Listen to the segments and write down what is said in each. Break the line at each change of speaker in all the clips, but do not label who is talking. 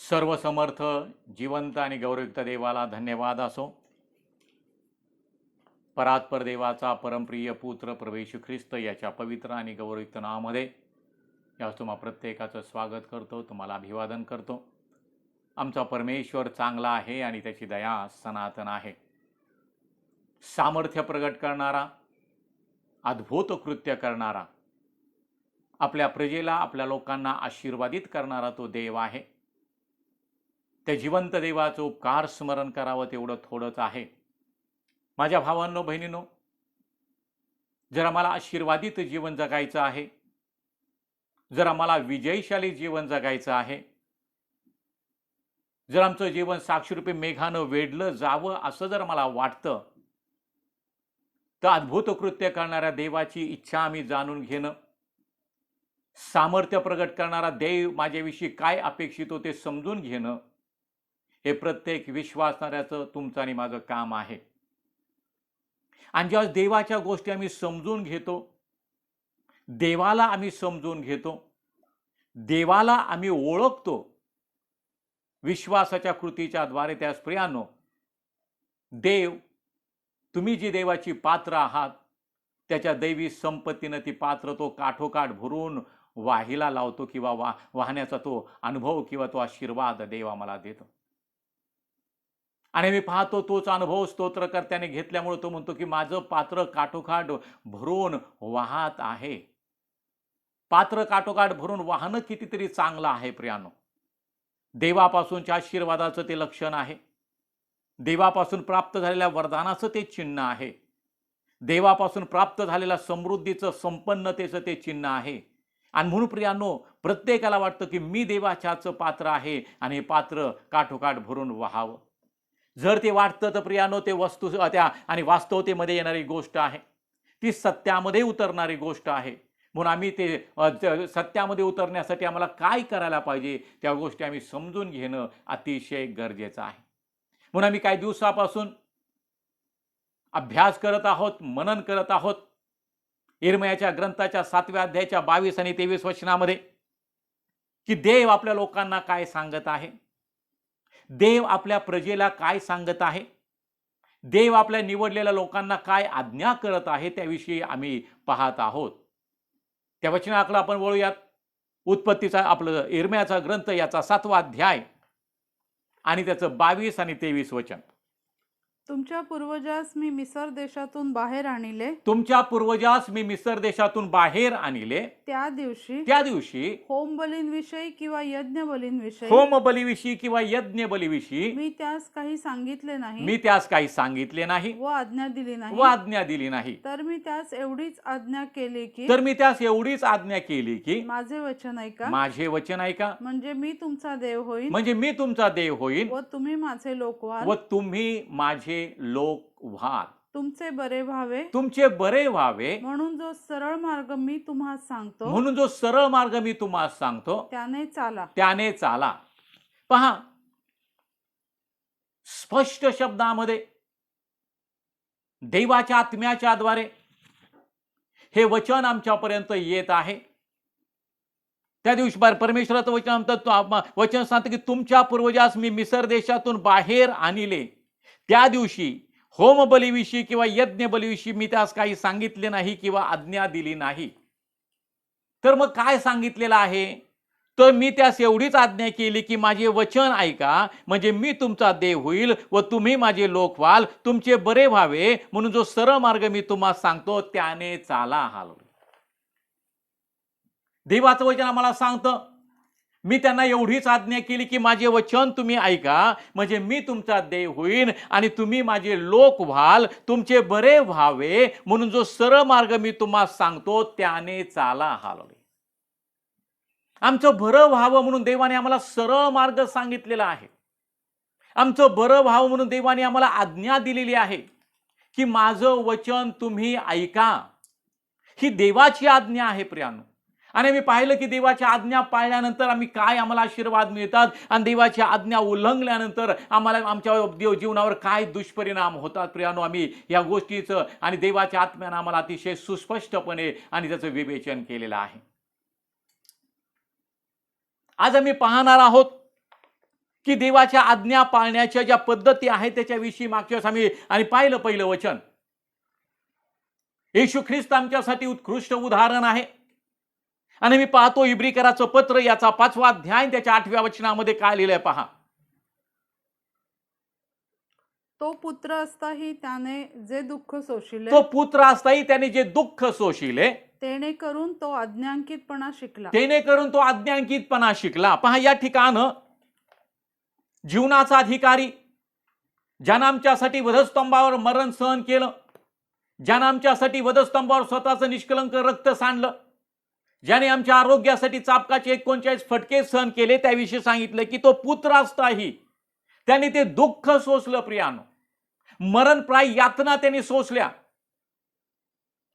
सर्व समर्थ जिवंत आणि गौरवयुक्त देवाला धन्यवाद असो. परात्पर देवाचा परमप्रिय पुत्र प्रभू येशू ख्रिस्त याच्या पवित्र आणि गौरवयुक्त नावामध्ये यास तुम्हा प्रत्येकाचं स्वागत करतो, तुम्हाला अभिवादन करतो. आमचा परमेश्वर चांगला आहे आणि त्याची दया सनातन आहे. सामर्थ्य प्रगट करणारा, अद्भुत कृत्य करणारा, आपल्या प्रजेला, आपल्या लोकांना आशीर्वादित करणारा तो देव आहे. त्या जिवंत देवाचं उपकार स्मरण करावं तेवढं थोडंच आहे. माझ्या भावांनो, बहिणींनो, जर आम्हाला आशीर्वादित जीवन जगायचं आहे, जर आम्हाला विजयशाली जीवन जगायचं आहे, जर आमचं जीवन साक्षीरूपी मेघानं वेढलं जावं असं जर मला वाटतं, तर अद्भुत कृत्य करणाऱ्या देवाची इच्छा आम्ही जाणून घेणं, सामर्थ्य प्रगट करणारा देव माझ्याविषयी काय अपेक्षित होते समजून घेणं, हे प्रत्येक विश्वासणाऱ्याचं तुमचं आणि माझं काम आहे. आणि जेव्हा देवाच्या गोष्टी आम्ही समजून घेतो, देवाला आम्ही समजून घेतो, देवाला आम्ही ओळखतो विश्वासाच्या कृतीच्या द्वारे, त्या प्रियांनो, देव, तुम्ही जी देवाची पात्र आहात त्याच्या दैवी संपत्तीनं ती पात्र तो काठोकाठ भरून वाहिला लावतो किंवा वाहण्याचा तो अनुभव किंवा तो आशीर्वाद देव आम्हाला देतो. आणि मी पाहतो तोच अनुभव स्तोत्रकर्त्याने घेतल्यामुळे तो म्हणतो की माझं पात्र काठोकाठ भरून वाहत आहे. पात्र काठोकाठ भरून वाहणं कितीतरी चांगलं आहे प्रियानो. देवापासूनच्या आशीर्वादाचं ते लक्षण आहे. देवापासून प्राप्त झालेल्या वरदानाचं ते चिन्ह आहे. देवापासून प्राप्त झालेल्या समृद्धीचं, संपन्नतेचं ते चिन्ह आहे. आणि म्हणून प्रियानो, प्रत्येकाला वाटतं की मी देवाच्याच पात्र आहे आणि हे पात्र काठोकाठ भरून वाहावं. जर ते वाटतं तर प्रियानो, ते वस्तू त्या आणि वास्तवतेमध्ये येणारी गोष्ट आहे, ती सत्यामध्ये उतरणारी गोष्ट आहे. म्हणून आम्ही ते सत्यामध्ये उतरण्यासाठी आम्हाला काय करायला पाहिजे त्या गोष्टी आम्ही समजून घेणं अतिशय गरजेचं आहे. म्हणून आम्ही काही दिवसापासून अभ्यास करत आहोत, मनन करत आहोत यिर्मयाच्या ग्रंथाच्या 7व्या अध्यायाच्या 22 आणि 23 वचनामध्ये, की देव आपल्या लोकांना काय सांगत आहे, देव आपल्या प्रजेला काय सांगत आहे, देव आपल्या निवडलेल्या लोकांना काय आज्ञा करत आहे, त्याविषयी आम्ही पाहत आहोत. त्या वचनाकडे आपण वळूयात. उत्पत्तीचा आपलं यिर्मयाचा ग्रंथ याचा 7वा अध्याय आणि त्याचं 22 आणि 23 वचन.
तुमच्या पूर्वजास मी मिसर देशातून बाहेर आणिले,
तुमच्या पूर्वजास मी मिसर देशातून बाहेर आणले,
त्या दिवशी
होम
बलींविषयी किंवा यज्ञ बलींविषयी
बलीविषयी किंवा यज्ञ बलीविषयी
मी त्यास काही सांगितले नाही व आज्ञा दिली नाही. तर मी त्यास एवढीच आज्ञा केली की माझे वचन ऐका, म्हणजे मी तुमचा देव होईन व तुम्ही माझे लोक व्हाल. तुमचे बरे व्हावे म्हणून जो सरळ मार्ग मी तुम्हाला सांगतो त्याने चाला. पहा, स्पष्ट शब्दामध्ये देवाच्या आत्म्याच्या द्वारे हे वचन आमच्यापर्यंत येत आहे. त्या दिवशी परमेश्वराचं वचन सांगतं की तुमच्या पूर्वजास मी मिसर देशातून बाहेर आणले, त्या दिवशी होम बलीविषयी किंवा यज्ञ बलीविषयी मी त्यास काही सांगितले नाही किंवा आज्ञा दिली नाही. तर मग काय सांगितलेलं आहे? तर मी त्यास एवढीच आज्ञा केली की माझे वचन ऐका, म्हणजे मी तुमचा देव होईल व तुम्ही माझे लोक व्हाल. तुमचे बरे व्हावे म्हणून जो सरळ मार्ग मी तुम्हाला सांगतो त्याने चाला. देवाचं वचन आम्हाला सांगतं, मी त्यांना एवढीच आज्ञा केली की माझे वचन तुम्ही ऐका, म्हणजे मी तुमचा देव होईन आणि तुम्ही माझे लोक व्हाल. तुमचे बरे व्हावे म्हणून जो सरळ मार्ग मी तुम्हाला सांगतो त्याने चाला. आमचं बरं व्हावं म्हणून देवाने आम्हाला सरळ मार्ग सांगितलेला आहे. आमचं बरं व्हावं म्हणून देवाने आम्हाला आज्ञा दिलेली आहे की माझं वचन तुम्ही ऐका. ही देवाची आज्ञा आहे प्रियानो. आणि मी पाहिलं की देवाच्या आज्ञा पाळल्यानंतर आम्हाला आशीर्वाद मिळतात आणि देवाच्या आज्ञा उल्लंघल्यानंतर आम्हाला आमच्या जीवनावर काय दुष्परिणाम होतात प्रियानो. आम्ही या गोष्टीचं आणि देवाच्या आत्म्यानं आम्हाला अतिशय सुस्पष्टपणे आणि त्याचं विवेचन केलेलं आहे. आज आम्ही पाहणार आहोत की देवाच्या आज्ञा पाळण्याच्या ज्या पद्धती आहेत त्याच्याविषयी मागच्या वेळेस आम्ही पाहिलं पहिलं वचन. येशू ख्रिस्त आमच्यासाठी उत्कृष्ट उदाहरण आहे. आणि मी पाहतो इब्रिकराचं पत्र याचा 5वा अध्याय त्याच्या 8व्या वचनामध्ये काय लिहिलंय पहा.
तो पुत्र असताही त्याने जे दुःख सोशिले,
तो पुत्र असताही त्याने जे दुःख सोशिले,
तेणे करून तो आज्ञांकितपणा शिकला.
तेने करून तो आज्ञांकितपणा शिकला. पहा या ठिकाण जीवनाचा अधिकारी, ज्यानं आमच्यासाठी वधस्तंभावर मरण सहन केलं, ज्यानं आमच्यासाठी वधस्तंभावर स्वतःचं निष्कलंक रक्त सांडलं, ज्याने आमच्या आरोग्यासाठी चापकाचे 39 फटके सहन केले, त्याविषयी सांगितलं की तो पुत्र असताही त्याने ते दुःख सोसलं. प्रियानो, मरणप्राय यातना त्यांनी सोसल्या.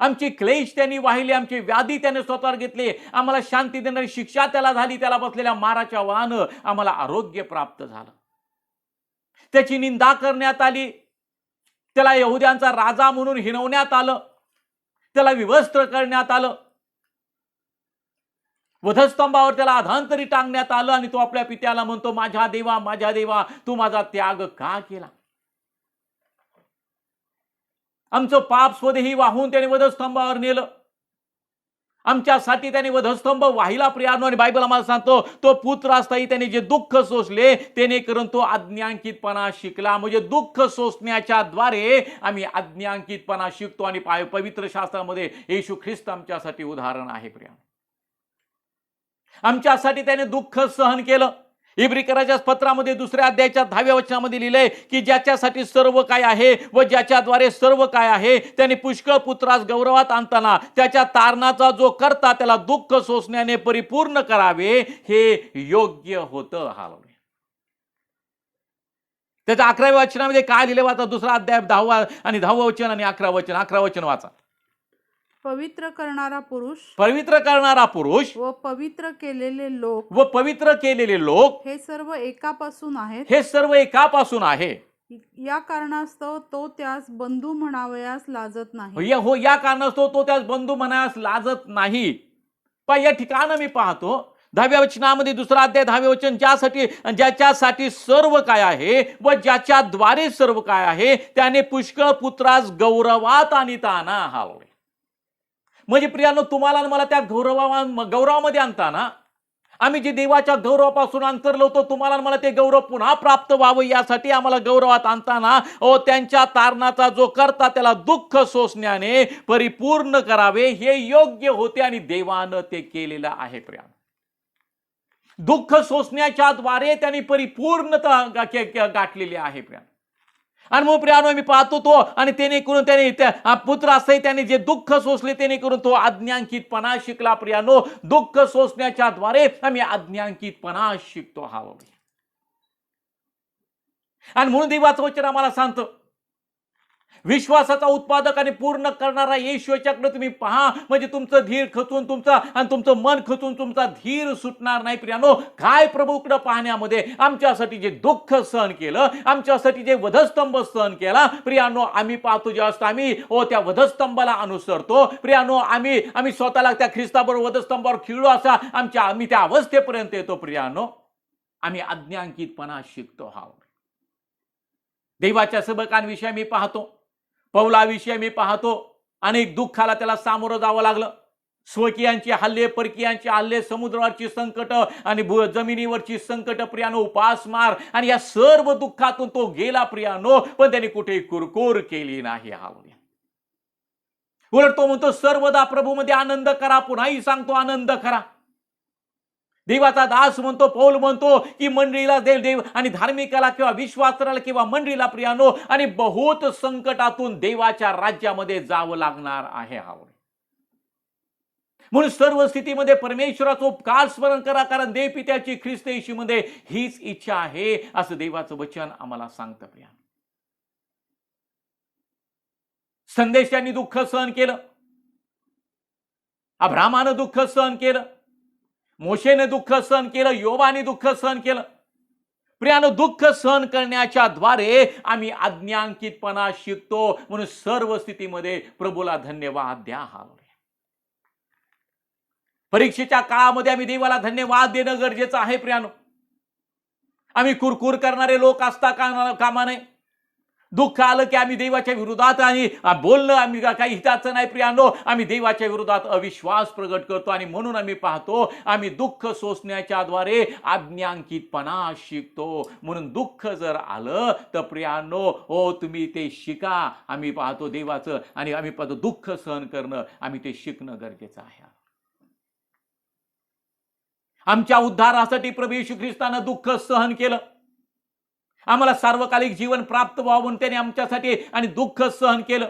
आमची क्लेश त्यांनी वाहिले, आमची व्याधी त्याने स्वतःवर घेतले, आम्हाला शांती देणारी शिक्षा त्याला झाली, त्याला बसलेल्या माराच्या वाहनं आम्हाला आरोग्य प्राप्त झालं. त्याची निंदा करण्यात आली, त्याला यहुद्यांचा राजा म्हणून हिणवण्यात आलं, त्याला विवस्त्र करण्यात आलं, वधस्तंभावर त्याला अधांतरी टांगण्यात आलं आणि तो आपल्या पित्याला म्हणतो, माझ्या देवा, माझ्या देवा, तू माझा त्याग का केला. आमचं पाप स्वदेही वाहून त्याने वधस्तंभावर नेलं, आमच्यासाठी त्याने वधस्तंभ वाहिला. प्रियानो, आणि बायबल आम्हाला सांगतो तो पुत्र असताही त्याने जे दुःख सोसले, त्याने करून तो आज्ञांकितपणा शिकला. म्हणजे दुःख सोसण्याच्या द्वारे आम्ही आज्ञांकितपणा शिकतो. आणि पवित्र शास्त्रामध्ये येशू ख्रिस्त आमच्यासाठी उदाहरण आहे. प्रियानो, आमच्यासाठी त्याने दुःख सहन केलं. इब्रिकराच्या पत्रामध्ये 2ऱ्या अध्यायाच्या 10व्या वचनामध्ये लिहिलंय की ज्याच्यासाठी सर्व काय आहे व ज्याच्याद्वारे सर्व काय आहे, त्याने पुष्कळ पुत्रास गौरवात आणताना त्याच्या तारणाचा जो करता त्याला दुःख सोसण्याने परिपूर्ण करावे, हे योग्य होतं. हालेलुया. त्याच्या 11व्या वचनामध्ये काय लिहिलं वाचा. 2रा अध्याय 10वं वचन आणि 11वं वचन. 11वं वचन वाचा.
पवित्र करणारा पुरुष,
पवित्र करणारा पुरुष
व पवित्र केलेले लोक,
व पवित्र केलेले लोक
हे सर्व एकापासून आहेत.
हे सर्व एकापासून आहे.
या कारणास्तव तो त्यास बंधू म्हणावयास लाजत नाही.
या कारणास्तव तो त्यास बंधू म्हणावयास लाजत नाही. पण या ठिकाणी मी पाहतो 10व्या वचनामध्ये 2रा अध्याय 10वे वचन, ज्याच्यासाठी सर्व काय आहे व ज्याच्याद्वारे सर्व काय आहे, त्याने पुष्कळ पुत्रास गौरवात आणताना. हालेलुया. म्हणजे प्रियानो, तुम्हाला मला त्या गौरवामध्ये आणताना, आम्ही जे देवाच्या गौरवापासून अंतरलो होतो, तुम्हाला मला ते गौरव पुन्हा प्राप्त व्हावं यासाठी आम्हाला गौरवात आणताना त्यांच्या तारणाचा जो करता त्याला दुःख सोसण्याने परिपूर्ण करावे, हे योग्य होते आणि देवानं ते केलेलं आहे. प्रियानो, दुःख सोसण्याच्या द्वारे त्यांनी परिपूर्णता गाठलेली आहे. प्रियानो, आणि मग प्रियानो मी पाहतो तो, आणि त्याने करून त्याने पुत्र असताही त्याने जे दुःख सोसले, त्याने करून तो आज्ञांकितपणा शिकला. प्रियानो, दुःख सोसण्याच्या द्वारे आम्ही आज्ञांकितपणा शिकतो. हालेलुया. आणि म्हणून देवाचं वचन आम्हाला सांगतं, विश्वासाचा उत्पादक आणि पूर्ण करणारा येशूच्याकडे तुम्ही पहा, म्हणजे तुमचं धीर खचून तुमचं मन खचून तुमचा धीर सुटणार नाही. प्रियानो, काय प्रभूकडे पाहण्यामध्ये आमच्यासाठी जे दुःख सहन केलं, आमच्यासाठी जे वधस्तंभ सहन केला. प्रियानो, आम्ही पाहतो जास्त आम्ही त्या वधस्तंभाला अनुसरतो. प्रियानो, आम्ही स्वतःला त्या ख्रिस्ताबरोबर वधस्तंभावर खिळलो असा आम्ही त्या अवस्थेपर्यंत येतो. प्रियानो, आम्ही आज्ञांकितपणा शिकतो. हा देवाच्या सेवकांविषयी मी पाहतो, पौलाविषयी मी पाहतो, अनेक दुःखाला त्याला सामोरं जावं लागलं. स्वकीयांचे हल्ले, परकीयांचे हल्ले, समुद्रावरची संकट आणि जमिनीवरची संकट. प्रियानो, उपासमार, आणि या सर्व दुःखातून तो गेला. प्रियानो, पण त्याने कुठे कुरकुर केली नाही. हालेलुया. उलट तो म्हणतो, सर्वदा प्रभूमध्ये आनंद करा. पुन्हाही सांगतो, आनंद करा. देवाचा दास म्हणतो, पौल म्हणतो की मंडळीला देव आणि धार्मिकाला किंवा विश्वासाला किंवा मंडळीला प्रियानो आणि बहुत संकटातून देवाच्या राज्यामध्ये जावं लागणार आहे. म्हणून सर्व स्थितीमध्ये परमेश्वराचा उपकार स्मरण करा, कारण देव पित्याची ख्रिस्त येशूमध्ये हीच इच्छा आहे, असं देवाचं वचन आम्हाला सांगतं. प्रिया, संदेशांनी दुःख सहन केलं, अब्रामानं दुःख सहन केलं, मोशेने दुःख सहन केलं, योबाने दुःख सहन केलं. प्रियानो, दुःख सहन करण्याच्या द्वारे आम्ही आज्ञांकितपणा शिकतो. म्हणून सर्व स्थितीमध्ये प्रभूला धन्यवाद द्या. परीक्षेच्या काळामध्ये आम्ही देवाला धन्यवाद देणं गरजेचं आहे. प्रियानो, आम्ही कुरकुर करणारे लोक असता कामा नये. दुःख आलं की आम्ही देवाच्या विरोधात आणि बोलणं आम्ही काही हिताचं नाही प्रियानो, आम्ही देवाच्या विरोधात अविश्वास प्रगट करतो. आणि म्हणून आम्ही पाहतो आम्ही दुःख सोसण्याच्या द्वारे आज्ञांकितपणा शिकतो. म्हणून दुःख जर आलं तर प्रियानो हो तुम्ही ते शिका. आम्ही पाहतो देवाचं आणि आम्ही पाहतो दुःख सहन करणं आम्ही ते शिकणं गरजेचं आहे. आमच्या उद्धारासाठी प्रभू येशू ख्रिस्तानं दुःख सहन केलं. आम्हाला सार्वकालिक जीवन प्राप्त व्हावं म्हणून त्याने आमच्यासाठी आणि दुःख सहन केलं.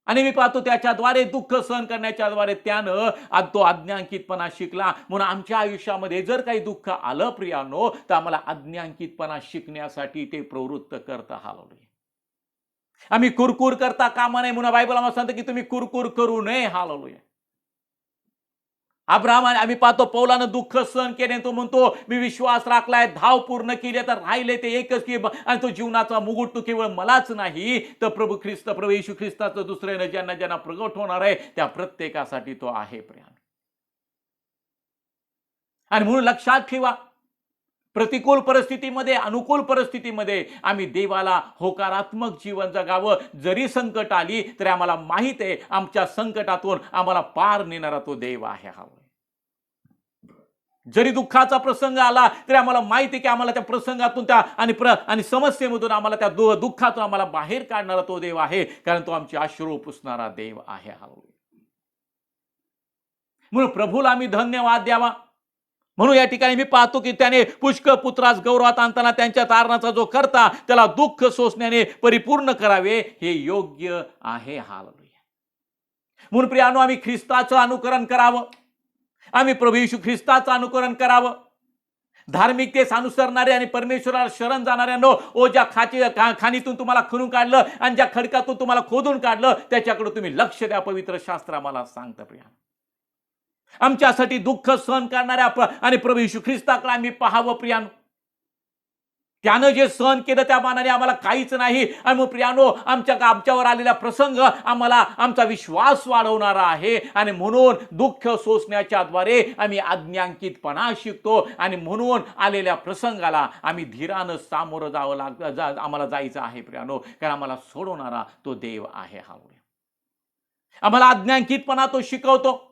आणि मी पाहतो त्याच्याद्वारे दुःख सहन करण्याच्या द्वारे त्यानं तो आज्ञांकितपणा शिकला. म्हणून आमच्या आयुष्यामध्ये जर काही दुःख आलं प्रियानो तर आम्हाला आज्ञांकितपणा शिकण्यासाठी ते प्रवृत्त करता हालवले. आम्ही कुरकुर करता कामा नये म्हणून बायबल आम्हाला सांगतं की तुम्ही कुरकुर करू नये हालवले. अब्राहम आम्ही पाहतो पौलानं दुःख सहन केले. तो म्हणतो मी विश्वास राखलाय, धाव पूर्ण केली, तर राहिले ते एकच की आणि तो जीवनाचा मुकुट तो केवळ मलाच नाही तर प्रभू येशू ख्रिस्ताचं दुसऱ्यानं ज्यांना ज्यांना प्रगट होणार आहे त्या प्रत्येकासाठी तो आहे प्रिया. आणि म्हणून लक्षात ठेवा प्रतिकूल परिस्थितीमध्ये अनुकूल परिस्थितीमध्ये आम्ही देवाला होकारात्मक जीवन जगावं. जरी संकट आली तरी आम्हाला माहित आहे आमच्या संकटातून आम्हाला पार नेणारा तो देव आहे. जरी दुःखाचा प्रसंग आला तरी आम्हाला माहिती आहे की आम्हाला त्या प्रसंगातून त्या आणि समस्येमधून आम्हाला त्या दुःखातून आम्हाला बाहेर काढणारा तो देव आहे, कारण तो आमचे अश्रू पुसणारा देव आहे. म्हणून प्रभूला आम्ही धन्यवाद द्यावा. म्हणून या ठिकाणी मी पाहतो की त्याने पुष्कळ पुत्रास गौरवात आणताना त्यांच्या तारणाचा जो करता त्याला दुःख सोसण्याने परिपूर्ण करावे हे योग्य आहे. हालेलुया. म्हणून प्रियानो आम्ही ख्रिस्ताचं अनुकरण करावं. आम्ही प्रभू येशू ख्रिस्ताचं अनुकरण करावं. धार्मिकतेस अनुसरणारे आणि परमेश्वराला शरण जाणाऱ्यांनो ओ ज्या खाणीतून तुम्हाला खणून काढलं आणि ज्या खडकातून तुम्हाला खोदून काढलं त्याच्याकडे तुम्ही लक्ष द्या. पवित्र शास्त्र आम्हाला सांगतं प्रिया. आमच्यासाठी दुःख सहन करणाऱ्या आणि प्रभू येशू ख्रिस्ताकडे आम्ही पाहावं प्रियानो. त्यानं जे सहन केलं त्या मानाने आम्हाला काहीच नाही. आणि मग प्रियानो आमच्यावर आलेला प्रसंग आम्हाला आमचा विश्वास वाढवणारा आहे. आणि म्हणून दुःख सोसण्याच्या द्वारे आम्ही आज्ञांकितपणा शिकतो. आणि म्हणून आलेल्या प्रसंगाला आम्ही धीरानं सामोरं जावं आम्हाला जायचं आहे प्रियानो, कारण आम्हाला सोडवणारा तो देव आहे. आम्हाला आज्ञांकितपणा तो शिकवतो.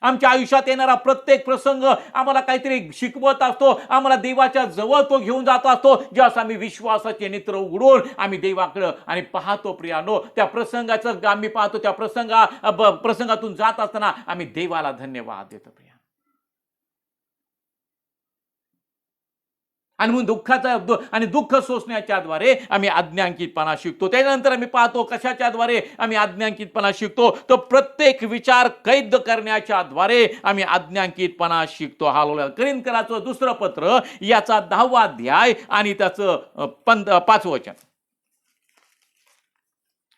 आमच्या आयुष्यात येणारा प्रत्येक प्रसंग आम्हाला काहीतरी शिकवत असतो. आम्हाला देवाच्या जवळ तो घेऊन जात असतो. जेव्हा आम्ही विश्वासाचे नेत्र उघडून आम्ही देवाकडे आणि पाहतो प्रियानो त्या प्रसंगाचं आम्ही पाहतो. त्या प्रसंगातून जात असताना आम्ही देवाला धन्यवाद देतो प्रिया. आणि म्हणून दुःख सोसण्याच्या द्वारे आम्ही आज्ञांकितपणा शिकतो. त्यानंतर आम्ही पाहतो कशाच्या द्वारे आम्ही आज्ञांकितपणा शिकतो. तो प्रत्येक विचार कैद करण्याच्या द्वारे आम्ही आज्ञांकितपणा शिकतो. हालेलुया. कोरिन्थीयराचं दुसरं पत्र याचा 10वा अध्याय आणि त्याचं 5वं वचन.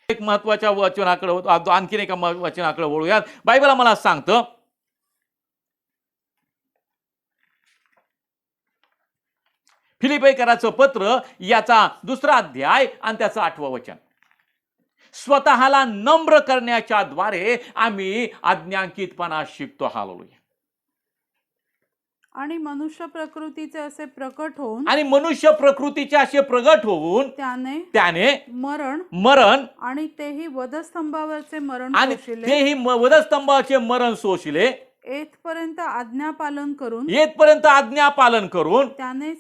एक महत्वाच्या वचनाकडे आणखीन एका वचनाकडे वळूयात. बायबल आम्हाला सांगतं फिलिप्पीकराचं पत्र याचा 2रा अध्याय आणि त्याचं 8वं वचन. स्वतःला नम्र करण्याच्या द्वारे आम्ही आज्ञांकितपणा शिकतो. हालेलुया.
आणि मनुष्य प्रकृतीचे असे प्रकट होऊन त्याने मरण
आणि
तेही वधस्तंभावरचे
मरण सोशिले
येथपर्यंत आज्ञापालन करून त्याने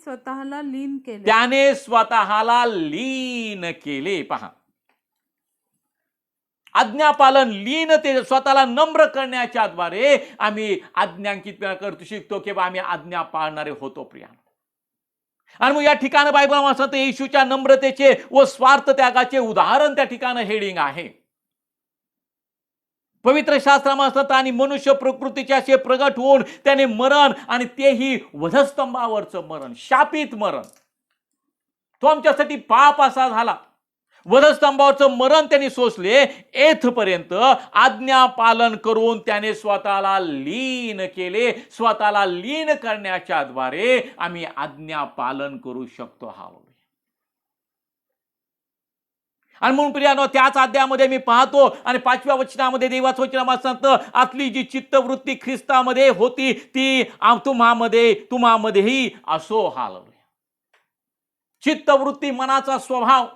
स्वतःला लीन केले.
पहा आज्ञापालन लीन ते स्वतःला नम्र करण्याच्या द्वारे आम्ही आज्ञांकित करतो शिकतो की आम्ही आज्ञा पाळणारे होतो प्रिया. आणि मग या ठिकाणी बायबल सांगतं येशूच्या नम्रतेचे व स्वार्थ त्यागाचे उदाहरण त्या ठिकाणी हेडिंग आहे. पवित्र शास्त्रामध्ये आणि मनुष्य प्रकृतीचे असे प्रगट होऊन त्याने मरण आणि तेही वधस्तंभावरचं मरण, शापित मरण, तो आमच्यासाठी पाप असा झाला. वधस्तंभावरचं मरण त्यांनी सोसले. येथपर्यंत आज्ञा पालन करून त्याने स्वतःला लीन केले. स्वतःला लीन करण्याच्या द्वारे आम्ही आज्ञा पालन करू शकतो. आणि म्हणून प्रियानो त्याच अध्यायामध्ये मी पाहतो आणि 5व्या वचनामध्ये देवाचं वचन आम्हाला सांगतं, आतली जी चित्तवृत्ती ख्रिस्तामध्ये होती ती तुम्हामध्येही असो. हालेलुया. चित्तवृत्ती मनाचा स्वभाव,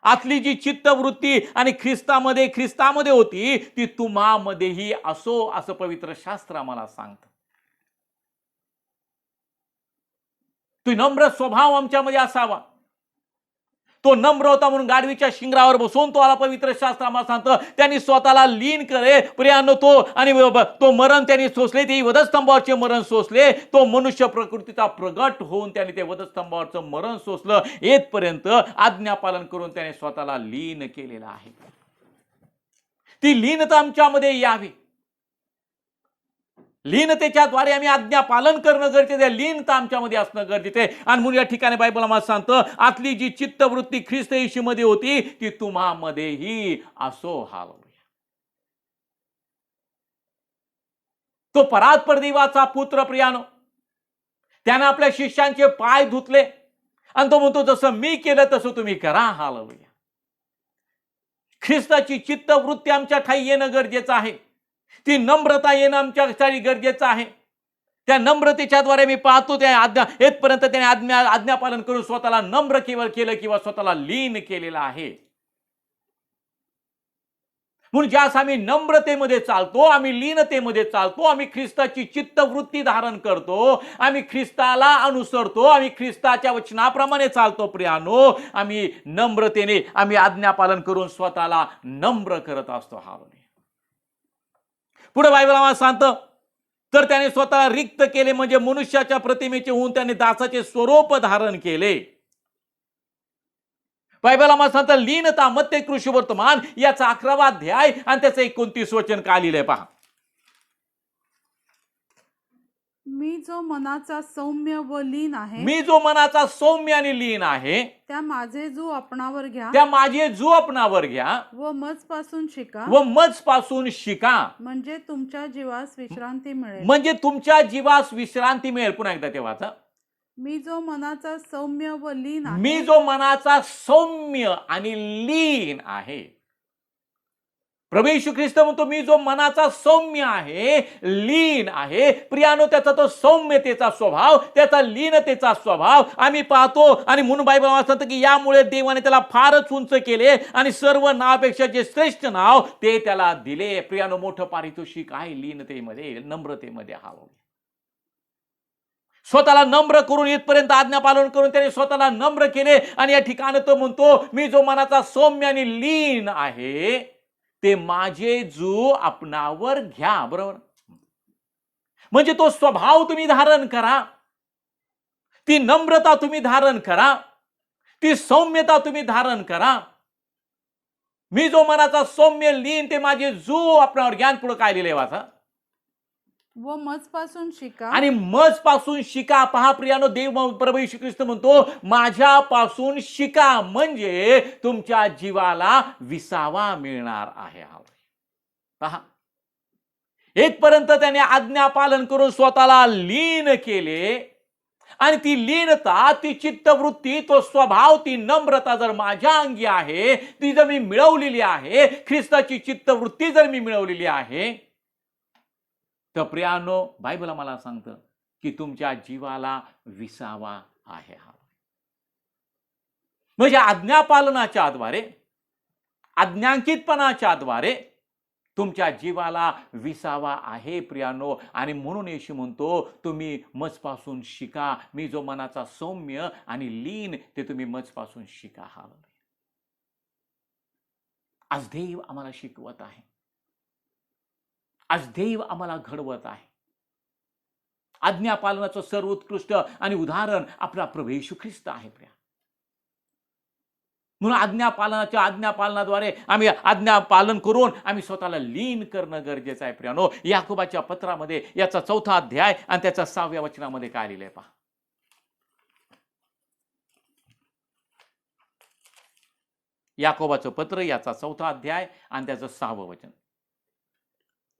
आतली जी चित्तवृत्ती आणि ख्रिस्तामध्ये होती ती तुम्हामध्येही असो, असं पवित्र शास्त्र आम्हाला सांगतं. तो नम्र स्वभाव आमच्यामध्ये असावा. तो नम्र होता म्हणून गाढवीच्या शिंगरावर बसून तो आला. पवित्र शास्त्र आम्हाला सांगतं त्यांनी स्वतःला लीन करे. प्रियानो तो मरण त्यांनी सोसले, ते वधस्तंभावरचे मरण सोसले. तो मनुष्य प्रकृतीचा प्रगट होऊन त्यांनी ते वधस्तंभावरचं मरण सोसलं. येथपर्यंत आज्ञापालन करून त्याने स्वतःला लीन केलेलं आहे. ती लीनता आमच्यामध्ये यावी. लीनतेच्याद्वारे आम्ही आज्ञा पालन करणं गरजेचं आहे. लीनता आमच्यामध्ये असणं गरजेचं आहे. आणि म्हणून या ठिकाणी बायबल आम्हाला सांगतं आतली जी चित्तवृत्ती ख्रिस्त येशूमध्ये होती ती तुम्हामध्येही असो. हालेलुया. तो परात्पर देवाचा पुत्र प्रियानो, त्याने आपल्या शिष्यांचे पाय धुतले आणि तो म्हणतो जसं मी केलं तसं तुम्ही करा. हालेलुया. ख्रिस्ताची चित्तवृत्ती आमच्या ठाई येणं गरजेचं आहे. ती नम्रता येणं आमच्यासाठी गरजेचं आहे. त्या नम्रतेच्याद्वारे मी पाहतो त्या येथपर्यंत त्याने आज्ञापालन करून स्वतःला नम्र केलं किंवा स्वतःला लीन केलेलं आहे. म्हणून ज्यास आम्ही नम्रतेमध्ये चालतो, आम्ही लीनतेमध्ये चालतो, आम्ही ख्रिस्ताची चित्तवृत्ती धारण करतो, आम्ही ख्रिस्ताला अनुसरतो, आम्ही ख्रिस्ताच्या वचनाप्रमाणे चालतो प्रियानो, आम्ही नम्रतेने आम्ही आज्ञापालन करून स्वतःला नम्र करत असतो. हालेलुया. पुढे बायबल आम्हाला सांगतं तर त्याने स्वतःला रिक्त केले म्हणजे मनुष्याच्या प्रतिमेचे होऊन त्याने दासाचे स्वरूप धारण केले. बायबल आम्हाला सांगतं लीनता मत्ते कृषी वर्तमान याचा 11वा अध्याय आणि त्याचं 29 वचन काय लिहिलंय पहा.
मी जो मनाचा सौम्य व लीन आहे,
मी जो मनाचा सौम्य आणि लीन आहे
त्या माझे जो आपणावर घ्या,
त्या माझे जो आपणावर घ्या
व मजपासून शिका,
व मजपासून शिका,
म्हणजे तुमच्या जीवास विश्रांती मिळेल.
म्हणजे तुमच्या जीवास विश्रांती मिळेल. पुन्हा एकदा ते वाचा.
मी जो मनाचा सौम्य व लीन आहे,
मी जो मनाचा सौम्य आणि लीन आहे. प्रभू येशू ख्रिस्त म्हणतो मी जो मनाचा सौम्य आहे, लीन आहे. प्रियानो त्याचा तो सौम्यतेचा स्वभाव, त्याचा लीनतेचा स्वभाव आम्ही पाहतो. आणि म्हणून बायबल सांगतं की यामुळे देवाने त्याला फारच उंच केले आणि सर्व नावापेक्षा जे श्रेष्ठ नाव ते त्याला दिले. प्रियानो मोठं पारितोषिक आहे लीनतेमध्ये, नम्रतेमध्ये. स्वतःला नम्र करून इथपर्यंत आज्ञापालन करून त्याने स्वतःला नम्र केले. आणि या ठिकाणी तो म्हणतो मी जो मनाचा सौम्य आणि लीन आहे ते माझे जो आपणावर घ्या. बरोबर. म्हणजे तो स्वभाव तुम्ही धारण करा, ती नम्रता तुम्ही धारण करा, ती सौम्यता तुम्ही धारण करा. मी जो मनाचा सौम्य लीन ते माझे जो आपणावर घ्या. पुढे काय लिहिलंय वाचा.
व मजपासून शिका,
आणि मजपासून शिका. पहा प्रियानो, देव प्रभू येशू ख्रिस्त म्हणतो माझ्यापासून शिका म्हणजे तुमच्या जीवाला विसावा मिळणार आहे. पहा इथपर्यंत त्याने आज्ञापालन करून स्वतःला लीन केले. आणि ती लीनता, ती चित्तवृत्ती, तो स्वभाव, ती नम्रता जर माझ्या अंगी आहे, ती जर मी मिळवलेली आहे, ख्रिस्ताची चित्तवृत्ती जर मी मिळवलेली आहे, तर प्रियानो बायबल मला सांगतं की तुमच्या जीवाला विसावा आहे. म्हणजे आज्ञापालनाच्या आद्वारे, आज्ञांकितपणाच्या द्वारे तुमच्या जीवाला विसावा आहे प्रियानो. आणि म्हणून येशू म्हणतो तुम्ही मजपासून शिका. मी जो मनाचा सौम्य आणि लीन ते तुम्ही मजपासून शिका. आज देव आम्हाला शिकवत आहे, आज देव आम्हाला घडवत आहे. आज्ञापालनाचं सर्वोत्कृष्ट आणि उदाहरण आपला प्रभू येशू ख्रिस्त आहे. म्हणून आज्ञापालनाद्वारे आम्ही आज्ञापालन करून आम्ही स्वतःला लीन करणं गरजेचं आहे प्रियानो. याकोबाच्या पत्रामध्ये याचा 4था अध्याय आणि त्याच्या 6व्या वचनामध्ये काय लिहिलंय पहा. याकोबाचं पत्र याचा 4था अध्याय आणि त्याचं 6वं वचन.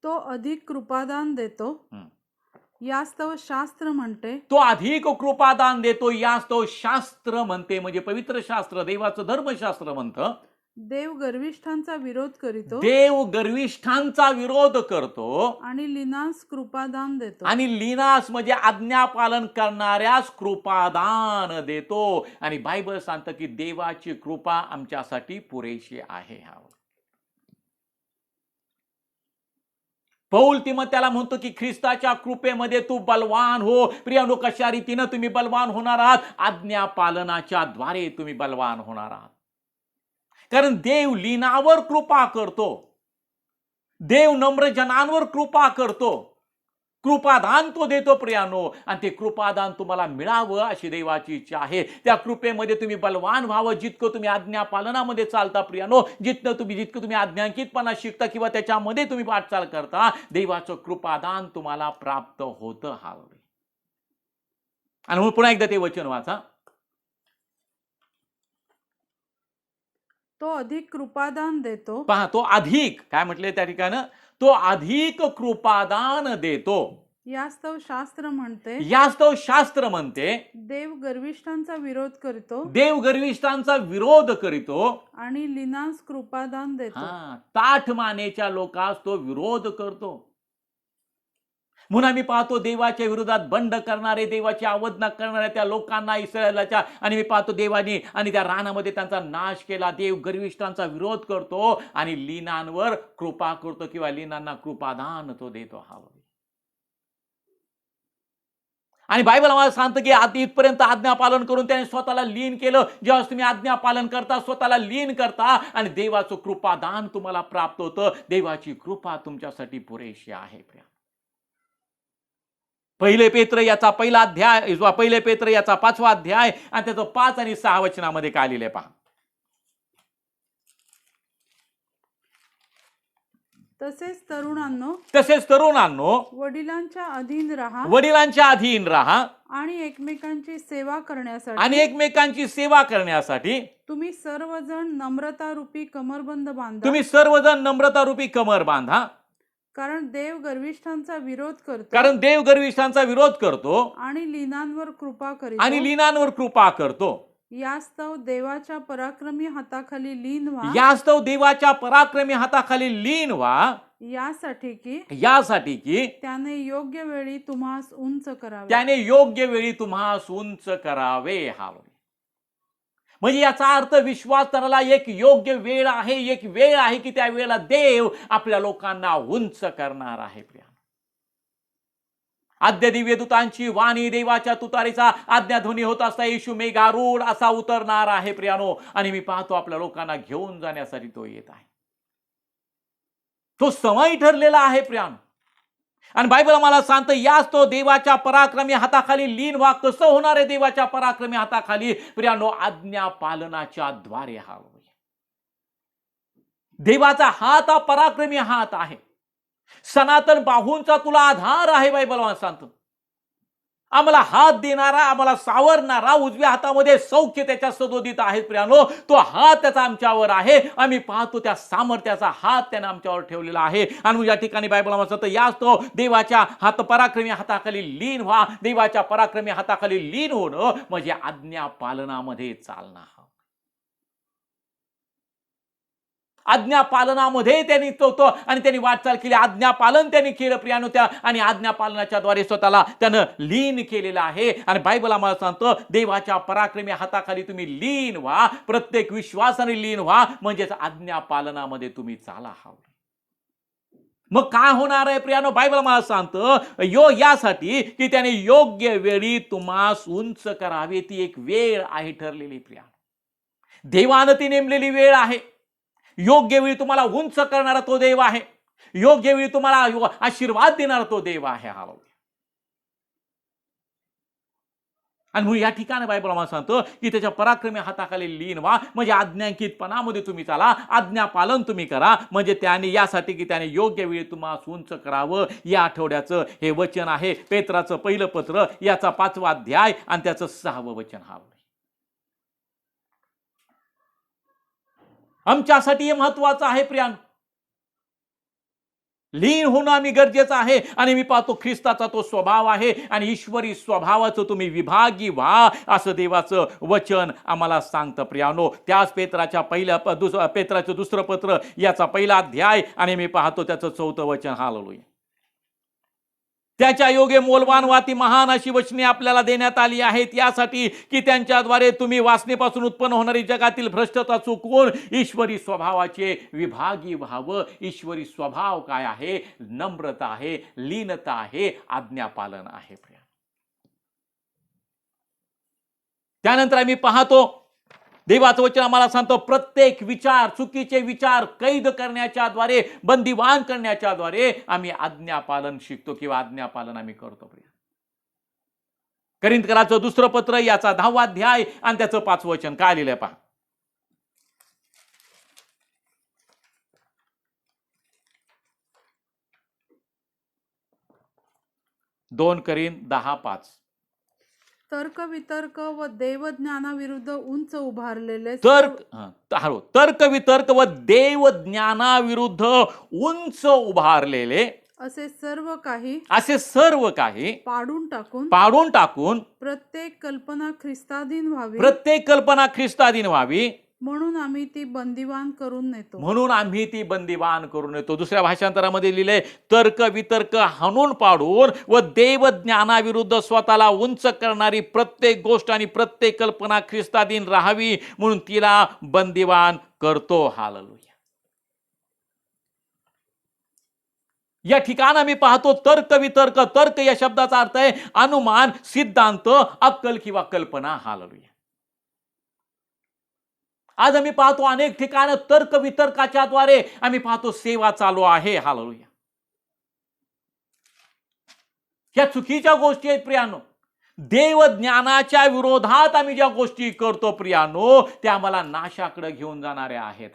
तो अधिक कृपादान देतो, यास्तव शास्त्र म्हणते,
तो अधिक कृपादान देतो यास्तव शास्त्र म्हणते, म्हणजे पवित्र शास्त्र, देवाचं धर्मशास्त्र म्हणतं,
देव गर्विष्ठांचा विरोध करीतो
देव गर्विष्ठांचा विरोध करतो
आणि लीनास कृपादान देतो.
आणि लीनास म्हणजे आज्ञापालन करणाऱ्यास कृपादान देतो. आणि बायबल सांगतं की देवाची कृपा आमच्यासाठी पुरेशी आहे. पौल तिमोथेला म्हणतो की ख्रिस्ताच्या कृपेमध्ये तू बलवान हो. प्रियानो, कशा रीतीनं तुम्ही बलवान होणार आहात? आज्ञापालनाच्या द्वारे तुम्ही बलवान होणार आहात. कारण देव लीनावर कृपा करतो, देव नम्र जनांवर कृपा करतो, कृपादान तो देतो प्रियानो. आणि ते कृपादान तुम्हाला मिळावं अशी देवाची इच्छा आहे. त्या कृपेमध्ये तुम्ही बलवान व्हावं. जितकं तुम्ही आज्ञापालनामध्ये चालता प्रियानो, जितकं तुम्ही आज्ञांकितपणा शिकता किंवा त्याच्यामध्ये तुम्ही वाटचाल करता, देवाचं कृपादान तुम्हाला प्राप्त होतं हवं. आणि म्हणून पुन्हा एकदा ते वचन वाचा.
तो अधिक कृपादान देतो.
पहा, तो अधिक काय म्हटले त्या ठिकाणी? तो अधिक कृपादान देतो.
यास्तव शास्त्र म्हणते,
यास्तव शास्त्र म्हणते,
देव गर्विष्ठांचा विरोध करतो
देव गर्विष्ठांचा विरोध करीतो
आणि लीनास कृपादान देतो.
ताठ मानेच्या लोकांस तो विरोध करतो. म्हणून आम्ही पाहतो देवाच्या विरोधात बंड करणारे, देवाची अवज्ञा करणाऱ्या त्या लोकांना, इस्रायलाच्या, आणि मी पाहतो देवाने आणि त्या रानामध्ये त्यांचा नाश केला. देव गर्विष्ठांचा विरोध करतो आणि लीनांवर कृपा करतो किंवा लीनांना कृपादान तो देतो. आणि बायबल आम्हाला सांगतं की आता इथपर्यंत आज्ञापालन करून त्याने स्वतःला लीन केलं. जेव्हा तुम्ही आज्ञापालन करता, स्वतःला लीन करता, आणि देवाचं कृपादान तुम्हाला प्राप्त होतं. देवाची कृपा तुमच्यासाठी पुरेशी आहे. पहिले पेत्र याचा पहिला अध्याय, पहिले पेत्र याचा 5वा अध्याय आणि त्याचं 5 आणि 6 वचनामध्ये काय लिहिले पहा.
तसेच तरुणांनो,
वडिलांच्या अधीन राहा,
वडिलांच्या अधीन राहा
आणि एकमेकांची सेवा करण्यासाठी
तुम्ही सर्वजण नम्रता रूपी कमरबंद
बांधा.
कारण देव गर्विष्ठांचा विरोध करतो
आणि लीनांवर
कृपा
करतो.
यास्तव देवाच्या पराक्रमी हाताखाली
लीन व्हा,
यासाठी की त्याने योग्य वेळी तुम्हास उंच करावे. म्हणजे याचा अर्थ विश्वास करायला एक योग्य वेळ आहे, की त्या वेळेला देव आपल्या लोकांना उंच करणार आहे. आद्य दिव्य दूतांची वाणी, देवाच्या तुतारीचा आज्ञाध्वनी होत असता येशू मेघारूढ असा उतरणार आहे प्रियानो. आणि मी पाहतो आपल्या लोकांना घेऊन जाण्यासाठी तो येत आहे. तो समय ठरलेला आहे प्रियानो. आणि बायबल आम्हाला सांगतं याच तो देवाच्या पराक्रमी हाताखाली लीन व्हा. कसं होणार आहे देवाच्या पराक्रमी हाताखाली प्रियानो? आज्ञा पालनाच्या द्वारे. देवाचा हात हा पराक्रमी हात आहे. सनातन बाहूंचा तुला आधार आहे. बायबल सांगतं आम्हाला हात देणारा, आम्हाला सावरणारा, उजव्या हातामध्ये सौख्य त्याच्या सदोदित आहे प्रियानो. तो हात त्याचा आमच्यावर आहे. आम्ही पाहतो त्या सामर्थ्याचा हात त्याने आमच्यावर ठेवलेला आहे. आणि या ठिकाणी बायबल सांगतं याच तो देवाच्या पराक्रमी हाताखाली लीन व्हा. देवाच्या पराक्रमी हाताखाली लीन होणं म्हणजे आज्ञा पालनामध्ये चालणं. आज्ञापालनामध्ये त्यांनी आणि त्यांनी वाटचाल केली. आज्ञापालन त्यांनी केलं प्रियानो. त्या आणि आज्ञापालनाच्या द्वारे स्वतःला त्यानं लीन केलेलं आहे. आणि बायबल आम्हाला सांगतं देवाच्या पराक्रमी हाताखाली तुम्ही लीन व्हा, प्रत्येक विश्वासाने लीन व्हा, म्हणजेच आज्ञापालनामध्ये तुम्ही चाला. मग काय होणार आहे प्रियानो? बायबल आम्हाला सांगतं यासाठी की त्याने योग्य वेळी तुम्हास उंच करावे. ती एक वेळ आहे ठरलेली प्रियानो. देवानं ती नेमलेली वेळ आहे. योग्य वेळी तुम्हाला उंच करणारा तो देव आहे. योग्य वेळी तुम्हाला आशीर्वाद देणारा तो देव आहे. आणि म्हणून या ठिकाणी बायबल आम्हाला सांगतो की त्याच्या पराक्रमी हाताखाली लीन व्हा, म्हणजे आज्ञांकितपणामध्ये तुम्ही चाला, आज्ञापालन तुम्ही करा, म्हणजे त्याने यासाठी की त्याने योग्य वेळी तुम्हाला उंच करावं. या आठवड्याचं हे वचन आहे पेत्राचं पहिलं पत्र याचा 5वा अध्याय आणि त्याचं 6वं वचन. आमच्यासाठी हे महत्वाचं आहे प्रियानो.
लीन होणं आम्ही गरजेचं आहे. आणि मी पाहतो ख्रिस्ताचा तो स्वभाव आहे आणि ईश्वरी स्वभावाचं तुम्ही विभागी व्हा असं देवाचं वचन आम्हाला सांगतं प्रियानो. त्याच पेत्राचं दुसरं पत्र याचा पहिला अध्याय आणि मी पाहतो त्याचं 4थं वचन. हालेलुया. त्याच्या योगे मोलवान वाती महान अशी वचने आपल्याला देण्यात आली आहेत यासाठी की त्यांच्याद्वारे तुम्ही वासनेपासून उत्पन्न होणारी जगातील भ्रष्टता चुकवून ईश्वरी स्वभावाचे विभागी व्हावं. ईश्वरी स्वभाव काय आहे? नम्रता आहे, लीनता आहे, आज्ञापालन आहे. त्यानंतर आम्ही पाहतो देवाचं वचन आम्हाला सांगतो प्रत्येक विचार, चुकीचे विचार कैद करण्याच्या द्वारे, बंदिवान करण्याच्या द्वारे आम्ही आज्ञापालन शिकतो किंवा आज्ञापालन आम्ही करतो. करिंथकराचं दुसरं पत्र याचा 10वा अध्याय आणि त्याचं 5वं वचन काय लिहिलंय पहा. 2 करिंथ 10:5.
तर्क वितर्क व देवज्ञानाविरुद्ध उंच उभारलेले
तर्क वितर्क व देवज्ञानाविरुद्ध उंच उभारलेले
असे सर्व काही
पाडून टाकून
प्रत्येक कल्पना ख्रिस्ताधीन व्हावी म्हणून आम्ही ती बंदिवान करून नेतो.
दुसऱ्या भाषांतरामध्ये लिहिले तर्क वितर्क हाणून पाडून व देवज्ञानाविरुद्ध स्वतःला उंच करणारी प्रत्येक गोष्ट आणि प्रत्येक कल्पना ख्रिस्ताधीन राहावी म्हणून तिला बंदिवान करतो. हालेलुया. या ठिकाणी आम्ही पाहतो तर्क वितर्क. तर्क या शब्दाचा अर्थ आहे अनुमान, सिद्धांत, अक्कल किंवा कल्पना. हालेलुया. आज आम्ही पाहतो अनेक ठिकाणी तर्क वितर्काच्या द्वारे आम्ही पाहतो सेवा चालू आहे. हालेलुया. या चुकीच्या गोष्टी आहेत प्रियानो. देव ज्ञानाच्या विरोधात आम्ही ज्या गोष्टी करतो प्रियानो त्या आम्हाला नाशाकडे घेऊन जाणाऱ्या आहेत.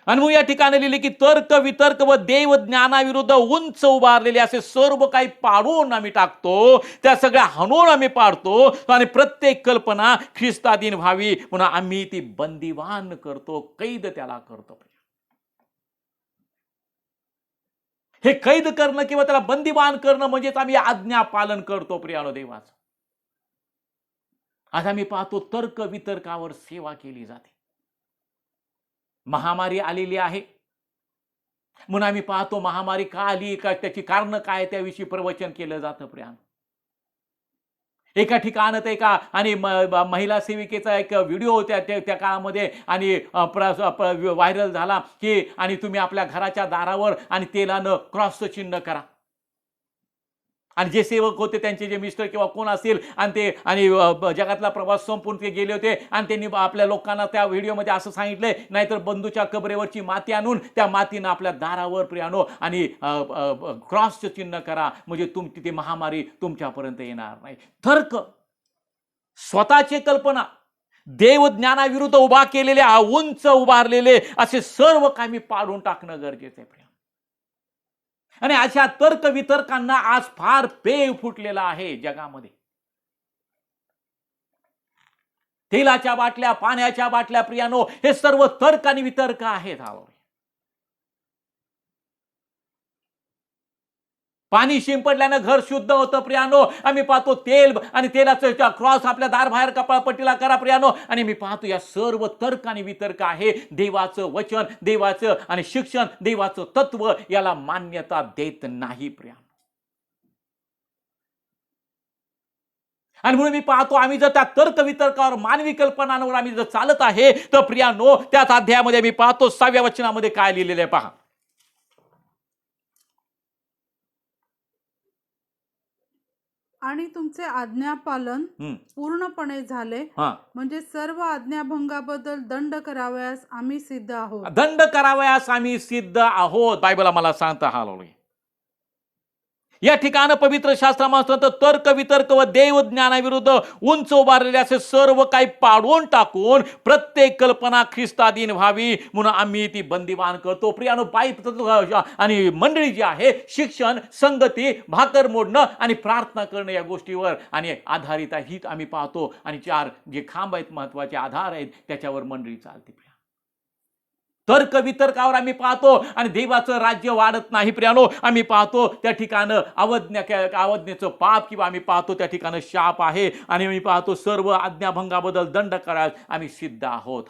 आणि मग या ठिकाणी लिहिले की तर्क वितर्क व देव ज्ञानाविरुद्ध उंच उभारलेले असे सर्व काही पाडून आम्ही टाकतो. त्या सगळ्या हाणून आम्ही पाडतो आणि प्रत्येक कल्पना ख्रिस्ताधीन व्हावी म्हणून आम्ही ती बंदिवान करतो, कैद त्याला करतो. हे कैद करणं किंवा त्याला बंदिवान करणं म्हणजेच आम्ही आज्ञा पालन करतो प्रियानो देवाचं. आज आम्ही पाहतो तर्क वितर्कावर सेवा केली जाते. महामारी आलेली आहे म्हणून आम्ही पाहतो महामारी का आली, का त्याची कारण काय त्याविषयी प्रवचन केलं जातं प्रियानो. एका ठिकाणात एका आणि महिला सेविकेचा एक व्हिडिओ होता त्या काळामध्ये आणि व्हायरल झाला की आणि तुम्ही आपल्या घराच्या दारावर आणि तेलानं क्रॉसचं चिन्ह करा. आणि जे सेवक होते त्यांचे जे मिस्टर किंवा कोण असेल आणि ते आणि जगातला प्रवास संपून ते गेले होते आणि त्यांनी आपल्या लोकांना त्या व्हिडिओमध्ये असं सांगितलंय नाहीतर बंधूच्या कबरेवरची माती आणून त्या मातीनं आपल्या दारावर प्रियानो आणि क्रॉसचं चिन्ह करा म्हणजे तुमची ती महामारी तुमच्यापर्यंत येणार नाही. तर्क, स्वतःची कल्पना, देव ज्ञानाविरुद्ध उभा केलेले उंच उभारलेले असे सर्व काही पाडून टाकणं गरजेचं आहे. आणि अशा तर्क वितर्कांना आज फार पेव फुटलेला आहे जगामध्ये. तेलाच्या बाटल्या, पाण्याच्या बाटल्या प्रियानो हे सर्व तर्क आणि वितर्क आहेत. पाणी शिंपडल्यानं घर शुद्ध होतं प्रियानो. आम्ही पाहतो तेल आणि तेलाचं क्रॉस आपल्या दार बाहेर कपाळपट्टीला करा प्रियानो. आणि मी पाहतो या सर्व तर्क आणि वितर्क आहे. देवाचं वचन, देवाचं आणि शिक्षण, देवाचं तत्व याला मान्यता देत नाही प्रियानो. आणि म्हणून मी पाहतो आम्ही जर त्या तर्क वितर्कावर, मानवी कल्पनांवर आम्ही जर चालत आहे तर प्रियानो त्याच अध्यायामध्ये मी पाहतो 6व्या वचनामध्ये काय लिहिलेलं आहे पहा.
आणि तुमचे आज्ञापालन पूर्णपणे झाले म्हणजे सर्व आज्ञाभंगाबद्दल दंड करावयास आम्ही सिद्ध आहोत.
दंड करावयास आम्ही सिद्ध आहोत. बायबल आम्हाला सांगता. हालेलुया. या ठिकाणी पवित्र शास्त्रामध्ये तर्क वितर्क व देव ज्ञानाविरुद्ध उंच उभारलेले असे सर्व काही पाडून टाकून प्रत्येक कल्पना ख्रिस्ताधीन व्हावी म्हणून आम्ही ती बंदिवान करतो. प्रियानो आणि मंडळी जी आहे शिक्षण, संगती, भाकर मोडणं आणि प्रार्थना करणं या गोष्टीवर आणि आधारित ही आम्ही पाहतो. आणि 4 जे खांब आहेत महत्वाचे आधार आहेत त्याच्यावर मंडळी चालते.
तर्क वितर्कावर आम्ही पाहतो आणि देवाचं राज्य वाढत नाही प्रियानो. आम्ही पाहतो त्या ठिकाणी अवज्ञेचं पाप किंवा आम्ही पाहतो त्या ठिकाणी शाप आहे आणि आम्ही पाहतो सर्व आज्ञाभंगाबद्दल दंड करायला आम्ही सिद्ध आहोत.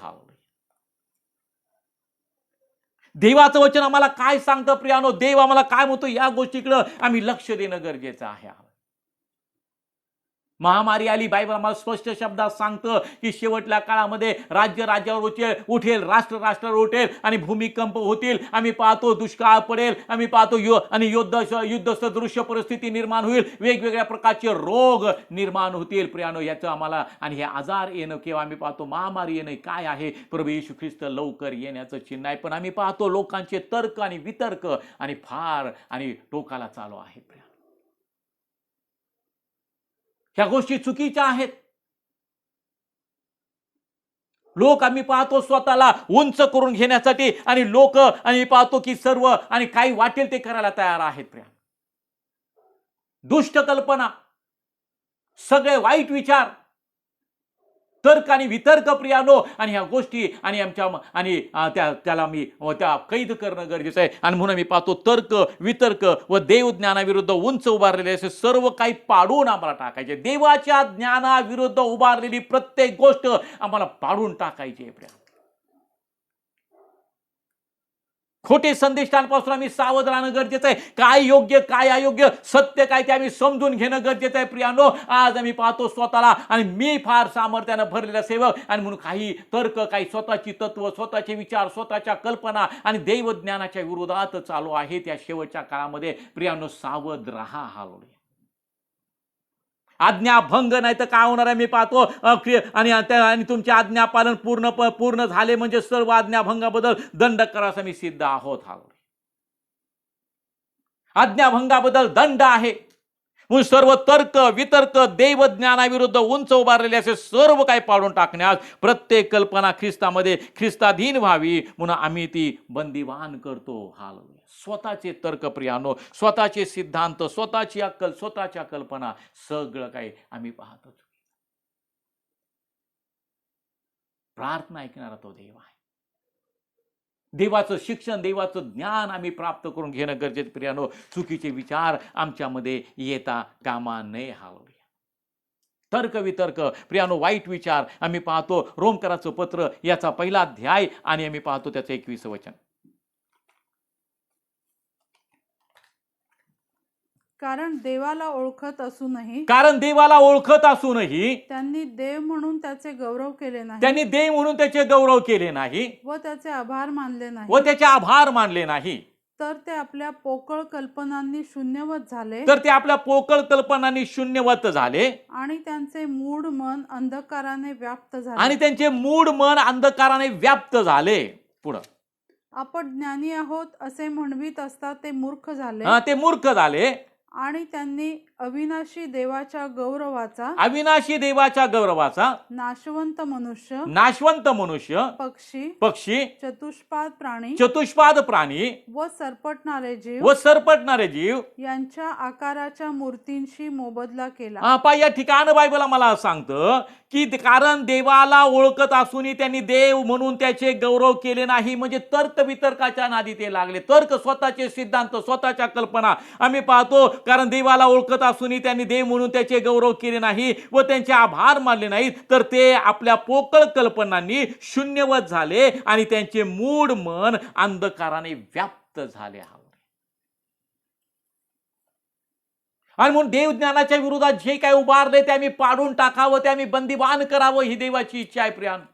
देवाचं वचन आम्हाला काय सांगतं प्रियानो, देव आम्हाला काय म्हणतो, या गोष्टीकडे आम्ही लक्ष देणं गरजेचं आहे. महामारी आली, बायबल आम्हाला स्पष्ट शब्दात सांगतं की शेवटल्या काळामध्ये राज्य राज्यावर उठेल, राष्ट्र राष्ट्रावर उठेल आणि भूमिकंप होतील. आम्ही पाहतो दुष्काळ पडेल, आम्ही पाहतो युद्ध सदृश्य परिस्थिती निर्माण होईल, वेगवेगळ्या प्रकारचे रोग निर्माण होतील प्रियानो. याचं आम्हाला आणि हे आजार येणं किंवा आम्ही पाहतो महामारी येणं काय आहे, प्रभू येशू ख्रिस्त लवकर येण्याचं चिन्ह आहे. पण आम्ही पाहतो लोकांचे तर्क आणि वितर्क आणि फार आणि टोकाला चालू आहे. ह्या गोष्टी चुकीच्या आहेत. लोक आम्ही पाहतो स्वतःला उंच करून घेण्यासाठी आणि लोक आम्ही पाहतो की सर्व आणि काही वाटेल ते करायला तयार आहेत. दुष्ट कल्पना, सगळे वाईट विचार, तर्क आणि वितर्क प्रियानो आणि ह्या गोष्टी आणि आमच्या आणि त्याला मी त्या कैद करणं गरजेचं आहे. आणि म्हणून मी पाहतो तर्क वितर्क व देव ज्ञानाविरुद्ध उंच उभारलेले असे सर्व काही पाडून आम्हाला टाकायचे. देवाच्या ज्ञानाविरुद्ध उभारलेली प्रत्येक गोष्ट आम्हाला पाडून टाकायची आहे. खोटे संदेशांपासून आम्ही सावध राहणं गरजेचं आहे. काय योग्य काय अयोग्य, सत्य काय ते आम्ही समजून घेणं गरजेचं आहे प्रियानो. आज आम्ही पाहतो स्वतःला आणि मी फार सामर्थ्यानं भरलेला सेवक आणि म्हणून काही तर्क, काही स्वतःची तत्व, स्वतःचे विचार, स्वतःच्या कल्पना आणि देवज्ञानाच्या विरोधात चालू आहे. त्या शेवटच्या काळामध्ये प्रियानो सावध राहा. आज्ञाभंग नाही तर काय होणार आहे मी पाहतो आणि तुमचे आज्ञापालन पूर्ण झाले म्हणजे सर्व आज्ञाभंगाबद्दल दंड करास आम्ही सिद्ध आहोत. आज्ञाभंगाबद्दल दंड आहे. म्हणून सर्व तर्क वितर्क देवज्ञानाविरुद्ध उंच उभारलेले असे सर्व काही पाडून टाकण्यास प्रत्येक कल्पना ख्रिस्तामध्ये ख्रिस्ताधीन व्हावी म्हणून आम्ही ती बंदिवान करतो. स्वतःचे तर्क प्रियानो, स्वतःचे सिद्धांत, स्वतःची अक्कल, स्वतःच्या कल्पना सगळं काही आम्ही पाहतो. प्रार्थना ऐकणारा तो देव आहे. देवाचं शिक्षण, देवाचं ज्ञान आम्ही प्राप्त करून घेणं गरजेचं प्रियानो. चुकीचे विचार आमच्यामध्ये येता कामा नये. तर्क वितर्क प्रियानो, वाईट विचार आम्ही पाहतो रोमकराचं पत्र याचा पहिला अध्याय आणि आम्ही पाहतो त्याचं 21 वचन.
कारण देवाला ओळखत असूनही त्यांनी देव म्हणून त्याचे गौरव केले नाही, व त्याचे आभार मानले नाही, तर ते आपल्या पोकळ कल्पनांनी शून्यवत झाले आणि त्यांचे मूढ मन अंधकाराने व्याप्त झाले. पुढं आपण ज्ञानी आहोत असे म्हणवीत असता ते मूर्ख झाले आणि त्यांनी अविनाशी देवाच्या गौरवाचा नाशवंत मनुष्य पक्षी चतुष्पाद प्राणी व सरपटणारे जीव यांच्या आकाराच्या मूर्तींशी मोबदला केला.
या ठिकाणी बायबल आम्हाला सांगतं की कारण देवाला ओळखत असूनही त्यांनी देव म्हणून त्याचे गौरव केले नाही. म्हणजे तर्क वितर्काच्या नादी ते लागले. तर्क, स्वतःचे सिद्धांत, स्वतःच्या कल्पना आम्ही पाहतो. कारण देवाला ओळखत असूनही त्यांनी देव म्हणून त्याचे गौरव केले नाही व त्यांचे आभार मानले नाहीत, तर ते आपल्या पोकळ कल्पनांनी शून्यवत झाले आणि त्यांचे मूढ मन अंधकाराने व्याप्त झाले. आणि म्हणून देव ज्ञानाच्या विरोधात जे काही उभारले ते आम्ही पाडून टाकावं, ते आम्ही बंदिवान करावं ही देवाची इच्छा आहे प्रियानो.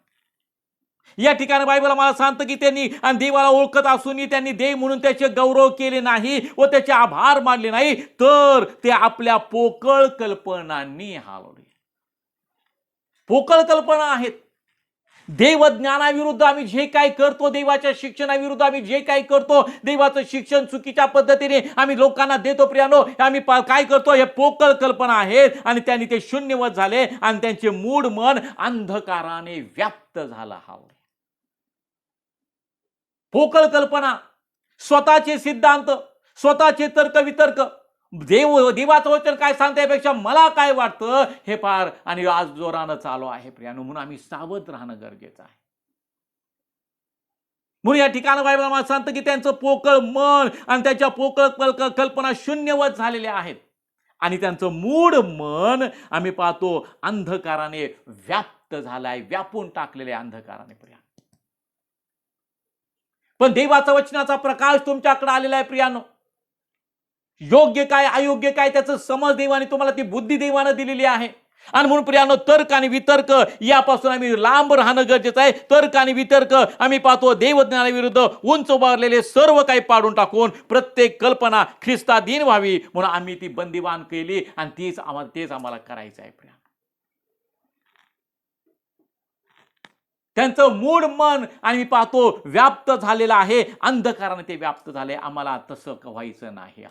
या ठिकाणी बायबल आम्हाला सांगतं की त्यांनी आणि देवाला ओळखत असूनही त्यांनी देव म्हणून त्याचे गौरव केले नाही व त्याचे आभार मानले नाही, तर ते आपल्या पोकळ कल्पनांनी हलवले. पोकळ कल्पना आहेत. देवज्ञानाविरुद्ध आम्ही जे काही करतो, देवाच्या शिक्षणाविरुद्ध आम्ही जे काही करतो, देवाचं शिक्षण चुकीच्या पद्धतीने आम्ही लोकांना देतो प्रियानो, आम्ही काय करतो, हे पोकळ कल्पना आहेत आणि त्यांनी ते शून्यवत झाले आणि त्यांचे मूढ मन अंधकाराने व्याप्त झाला. पोकळ कल्पना, स्वतःचे सिद्धांत, स्वतःचे तर्क वितर्क, देवाचं वचन काय सांगते यापेक्षा मला काय वाटतं हे फार आणि आज जोरानं चालू आहे प्रियानो. म्हणून आम्ही सावध राहणं गरजेचं आहे. म्हणून या ठिकाणी बायबल आम्हाला सांगतं की त्यांचं पोकळ मन आणि त्याच्या पोकळ कल्पना शून्यवत झालेल्या आहेत आणि त्यांचं मूढ मन आम्ही पाहतो अंधकाराने व्याप्त झालाय, व्यापून टाकलेले अंधकाराने प्रिया. पण देवाचा वचनाचा प्रकाश तुमच्याकडे आलेला आहे प्रियानो. योग्य काय अयोग्य काय त्याचं समज देवाने तुम्हाला ती बुद्धी देवाने दिलेली आहे. आणि म्हणून प्रियानो तर्क आणि वितर्क यापासून आम्ही लांब राहणं गरजेचं आहे. तर्क आणि वितर्क आम्ही पाहतो देवज्ञानाविरुद्ध उंच उभारलेले सर्व काही पाडून टाकून प्रत्येक कल्पना ख्रिस्ताधीन व्हावी म्हणून आम्ही ती बंदिवान केली आणि तेच आम्हाला करायचं आहे प्रिया. त्यांचं मूढ मन आणि पाहतो व्याप्त झालेलं आहे, अंधकाराने ते व्याप्त झाले. आम्हाला तसं व्हायचं नाही.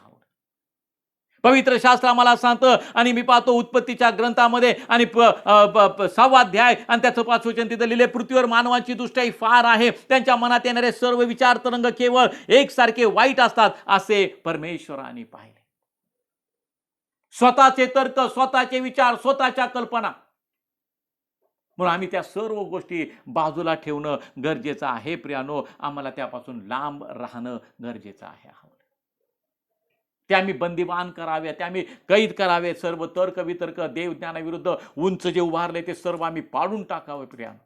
पवित्र शास्त्र आम्हाला सांगतं आणि मी पाहतो उत्पत्तीच्या ग्रंथामध्ये आणि 6वा अध्याय आणि त्याचं 5वं वचन तिथं लिहिले, पृथ्वीवर मानवाची दुष्टाई फार आहे, त्यांच्या मनात येणारे सर्व विचार तरंग केवळ एकसारखे वाईट असतात असे परमेश्वराने पाहिले. स्वतःचे तर्क, स्वतःचे विचार, स्वतःच्या कल्पना, म्हणून आम्ही त्या सर्व गोष्टी बाजूला ठेवणं गरजेचं आहे प्रियानो. आम्हाला त्यापासून लांब राहणं गरजेचं आहे. ते आम्ही बंदिवान करावे, ते आम्ही कैद करावे. सर्व तर्क वितर्क देवज्ञानाविरुद्ध उंच जे उभारले ते सर्व आम्ही पाडून टाकावे प्रियानो.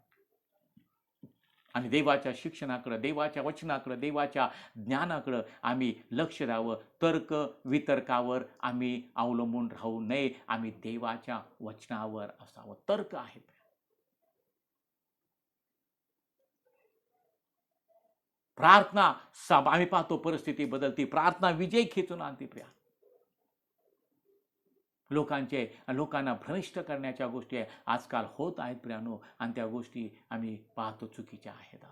आणि देवाच्या शिक्षणाकडे, देवाच्या वचनाकडे, देवाच्या ज्ञानाकडे आम्ही लक्ष द्यावं. तर्क वितर्कावर आम्ही अवलंबून राहू नये. आम्ही देवाच्या वचनावर असावं. तर्क आहे, प्रार्थना आम्ही पाहतो परिस्थिती बदलती, प्रार्थना विजय खेचून आणते प्रिया. लोकांना भ्रष्ट करण्याच्या गोष्टी आजकाल होत आहेत प्रियानो आणि त्या गोष्टी आम्ही पाहतो चुकीच्या आहेत.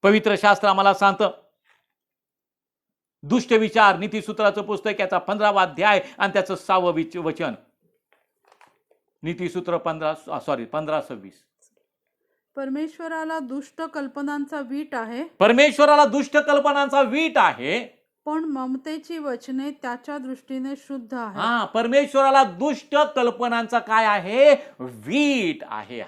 पवित्र शास्त्र आम्हाला सांगतं, दुष्ट विचार नीतिसूत्राचं पुस्तक याचा 15वा अध्याय आणि त्याचं 6वं वचन, नीतिसूत्र 15:26.
परमेश्वराला दुष्ट कल्पनांचा वीट आहे,
परमेश्वराला दुष्ट कल्पनांचा वीट आहे,
पण ममतेची वचने त्याच्या दृष्टीने शुद्ध आहे.
परमेश्वराला दुष्ट कल्पनांचा काय आहे? वीट आहे.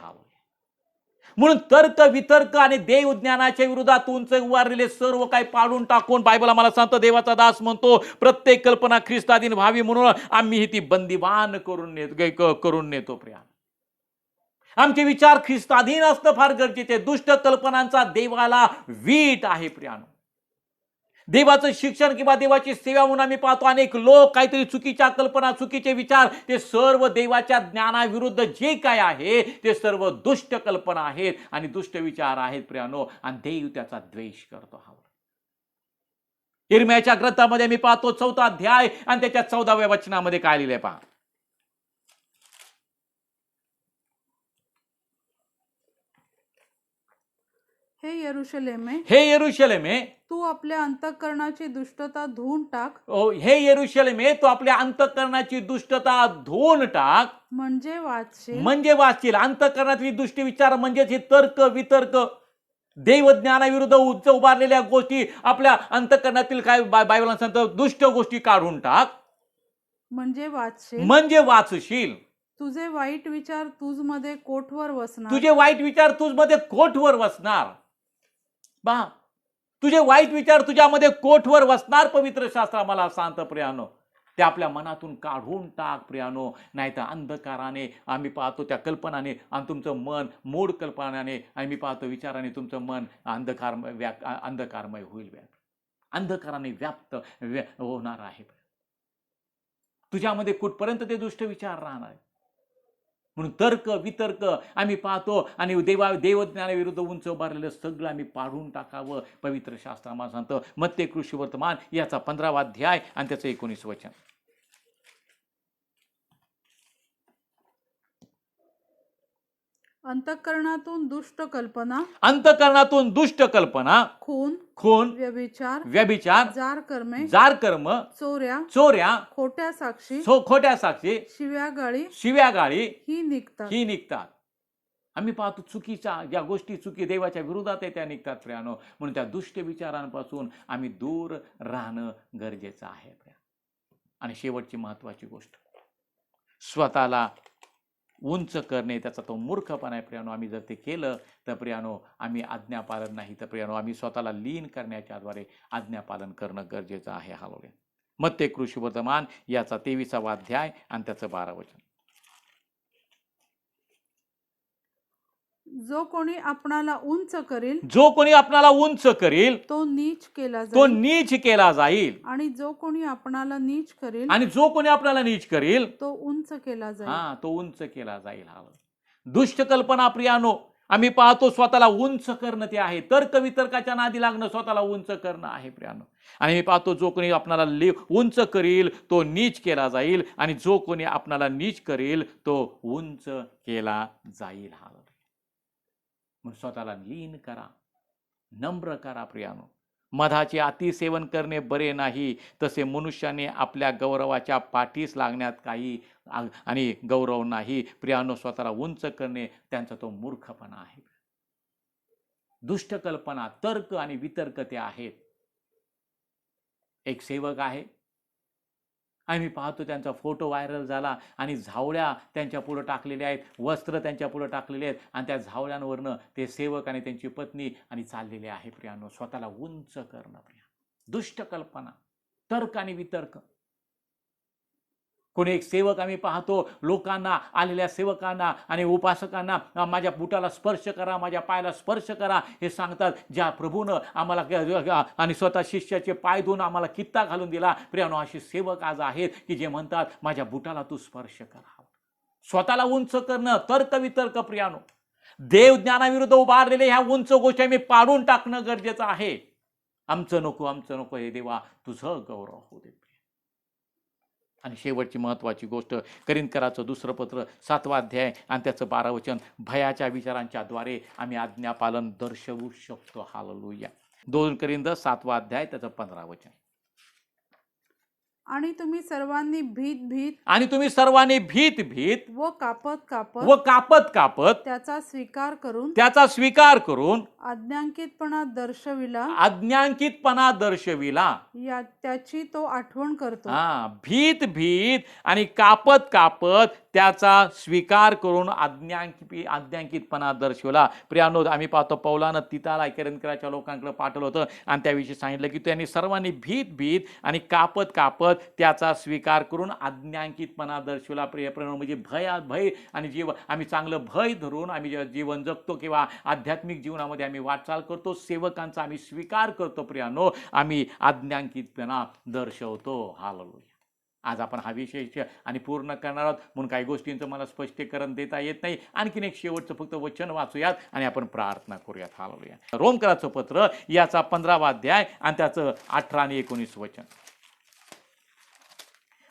म्हणून तर्क वितर्क आणि देव ज्ञानाच्या विरोधात उंच उभारलेले सर्व काही पाडून टाकून बायबल आम्हाला सांगतो, देवाचा दास म्हणतो प्रत्येक कल्पना ख्रिस्ताधीन व्हावी म्हणून आम्ही ही ती बंदिवान करून नेतो प्रिया. आमचे विचार ख्रिस्ताधीन असणं फार गरजेचे. दुष्ट कल्पनांचा देवाला वीट आहे प्रियानो. देवाचं शिक्षण किंवा देवाची सेवा म्हणून आम्ही पाहतो अनेक लोक काहीतरी चुकीच्या कल्पना, चुकीचे विचार, ते सर्व देवाच्या ज्ञानाविरुद्ध जे काय आहे ते सर्व दुष्ट कल्पना आहेत आणि दुष्ट विचार आहेत प्रियानो. आणि देव त्याचा द्वेष करतो. यिर्मयाच्या ग्रंथामध्ये मी पाहतो 4था अध्याय आणि त्याच्या 14व्या वचनामध्ये काय लिहिलंय पहा.
हे यरूशलेमे,
तू
आपल्या अंतःकरणाची दुष्टता धुवून टाक.
हे यरूशलेमे, तू आपल्या अंतःकरणाची दुष्टता धुवून टाक.
म्हणजे वाचशील.
अंतःकरणातली दुष्ट विचार म्हणजेच हे तर्क वितर्क, देवज्ञानाविरुद्ध उच्च उभारलेल्या गोष्टी, आपल्या अंतःकरणातील काय बायबल सांगतं दुष्ट गोष्टी काढून टाक. म्हणजे वाचशील.
तुझे वाईट विचार तुझमध्ये कोठवर
वसणार. तुझे वाईट विचार तुझ्यामध्ये कोठवर वसणार. पवित्र शास्त्र आम्हाला सांगतं प्रियानो, ते आपल्या मनातून काढून टाक प्रियानो. नाहीतर अंधकाराने आम्ही पाहतो त्या कल्पनाने आणि तुमचं मन मूढ कल्पनाने आम्ही पाहतो विचाराने तुमचं मन अंधकारमय होईल. अंधकाराने व्याप्त होणार आहे. तुझ्यामध्ये कुठपर्यंत ते दुष्ट विचार राहणार आहे. म्हणून तर्क वितर्क आम्ही पाहतो आणि देवज्ञानाविरुद्ध उंच उभारलेलं सगळं आम्ही पाडून टाकावं. पवित्र शास्त्र आम्हाला सांगतं. मत्ते कृषी वर्तमान याचा 15वा अध्याय आणि त्याचं 19 वचन.
अंतःकरणातून
दुष्ट कल्पना, खून, व्यभिचार, जार कर्म, चोऱ्या,
खोट्या साक्षी,
शिव्यागाळी
ही
निघतात. आम्ही पाहतो चुकीच्या ज्या गोष्टी देवाच्या विरोधात आहे त्या निघतात प्रियानो. म्हणून त्या दुष्ट विचारांपासून आम्ही दूर राहणं गरजेचं आहे. आणि शेवटची महत्वाची गोष्ट, स्वतःला
उंच करणे त्याचा तो मूर्खपणा आहे प्रियानो. आम्ही जर ते केलं तर प्रियानो आम्ही आज्ञापालन नाही, तर प्रियानो आम्ही स्वतःला लीन करण्याच्या द्वारे आज्ञापालन करणं गरजेचं आहे. हालेलुया. मत्ते कृषी वर्तमान याचा 23वा अध्याय आणि त्याचं 12 वचन.
जो कोणी आपणाला उंच करील
जो कोणी आपणाला उंच करील
तो नीच केला
तो
जाईल,
नीच केला जाईल,
आणि जो कोणी आपणाला नीच करील
आणि जो कोणी आपल्याला नीच करील
तो उंच केला जाईल.
तो उंच केला जाईल. दुष्ट कल्पना प्रियानो आम्ही पाहतो स्वतःला उंच करणं ते आहे. तर्क वितर्काच्या नादी लागणं स्वतःला उंच करणं आहे प्रियानो. आणि मी पाहतो जो कोणी आपणाला उंच करील तो नीच केला जाईल, आणि जो कोणी आपणाला नीच करील तो उंच केला जाईल. म्हणून स्वतःला लीन करा, नम्र करा प्रियानो. मधाचे अतिसेवन करणे बरे नाही, तसे मनुष्याने आपल्या गौरवाच्या पाठीस लागण्यात काही आणि गौरव नाही. प्रियानो स्वतःला उंच करणे त्यांचा तो मूर्खपणा आहे. दुष्ट कल्पना, तर्क आणि वितर्क ते आहेत. एक सेवक आहे, आम्ही पाहतो त्यांचा फोटो व्हायरल झाला आणि झावळ्या त्यांच्या पुढे टाकलेल्या आहेत, वस्त्र त्यांच्या पुढे टाकलेले आहेत, आणि त्या झावळ्यांवरनं ते सेवक आणि त्यांची पत्नी आणि चाललेले आहे. प्रियानो स्वतःला उंच करणं प्रिया, दुष्ट कल्पना, तर्क आणि वितर्क. कोणी एक सेवक आम्ही पाहतो लोकांना, आलेल्या सेवकांना आणि उपासकांना माझ्या बुटाला स्पर्श करा, माझ्या पायाला स्पर्श करा हे सांगतात. ज्या प्रभूनं आम्हाला आणि स्वतः शिष्याचे पाय धुवून आम्हाला कित्ता घालून दिला. प्रियानो असे सेवक आज आहेत की जे म्हणतात माझ्या बुटाला तू स्पर्श करा. स्वतःला उंच करणं, तर्क वितर्क प्रियानो, देव ज्ञानाविरुद्ध उभारलेले ह्या उंच गोष्टी आम्ही पाडून टाकणं गरजेचं आहे. आमचं नको हे देवा तुझं गौरव होऊ दे. आणि शेवटची महत्त्वाची गोष्ट करिंथकराचं दुसरं पत्र 7वा अध्याय आणि त्याचं 12 वचन. भयाच्या विचारांच्या द्वारे आम्ही आज्ञापालन दर्शवू शकतो. हालेलुया. 2 करिंथ 7वा अध्याय त्याचं 15 वचन.
आणि तुम्ही सर्वांनी भीत भीत व कापत कापत त्याचा स्वीकार करून आज्ञांकितपणा दर्शविला त्याची तो आठवण करतो.
भीत आणि कापत त्याचा स्वीकार करून आज्ञांकितपणा दर्शवला. प्रियानो आम्ही पाहतो पौलानं तिताला करिंथकराच्या लोकांकडे पाठवलं होतं आणि त्याविषयी सांगितलं की त्यांनी सर्वांनी भीत आणि कापत त्याचा स्वीकार करून आज्ञांकितपणा दर्शवला. प्रियप्रियानो म्हणजे भय आणि आम्ही चांगलं भय धरून आम्ही जेव्हा जीवन जगतो किंवा आध्यात्मिक जीवनामध्ये आम्ही वाटचाल करतो, सेवकांचा आम्ही स्वीकार करतो प्रियानो, आम्ही आज्ञांकितपणा दर्शवतो. हालेलुया. आज आपण हा विषय आणि पूर्ण करणार आहोत म्हणून काही गोष्टींचं मला स्पष्टीकरण देता येत नाही. आणखीन एक शेवटचं फक्त वचन वाचूयात आणि आपण प्रार्थना करूयात. हालेलुया. रोमकराचं पत्र याचा 15वा अध्याय आणि त्याचं 18 आणि 19 वचन.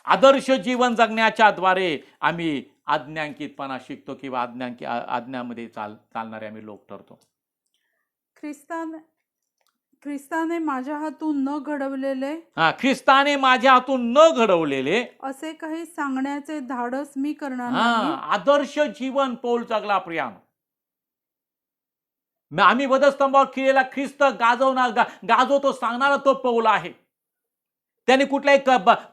आदर्श जीवन जगण्याच्या द्वारे आम्ही आज्ञांकितपणा शिकतो किंवा आज्ञामध्ये चालणारे आम्ही लोक ठरतो.
ख्रिस्ताने माझ्या हातून
न घडवलेले
असे काही सांगण्याचे धाडस मी करणार नाही.
आदर्श जीवन पौल जगला प्रियानो. आम्ही वधस्तंभावर केलेला ख्रिस्त गाजवतो सांगणारा तो पौल आहे. त्याने कुठल्याही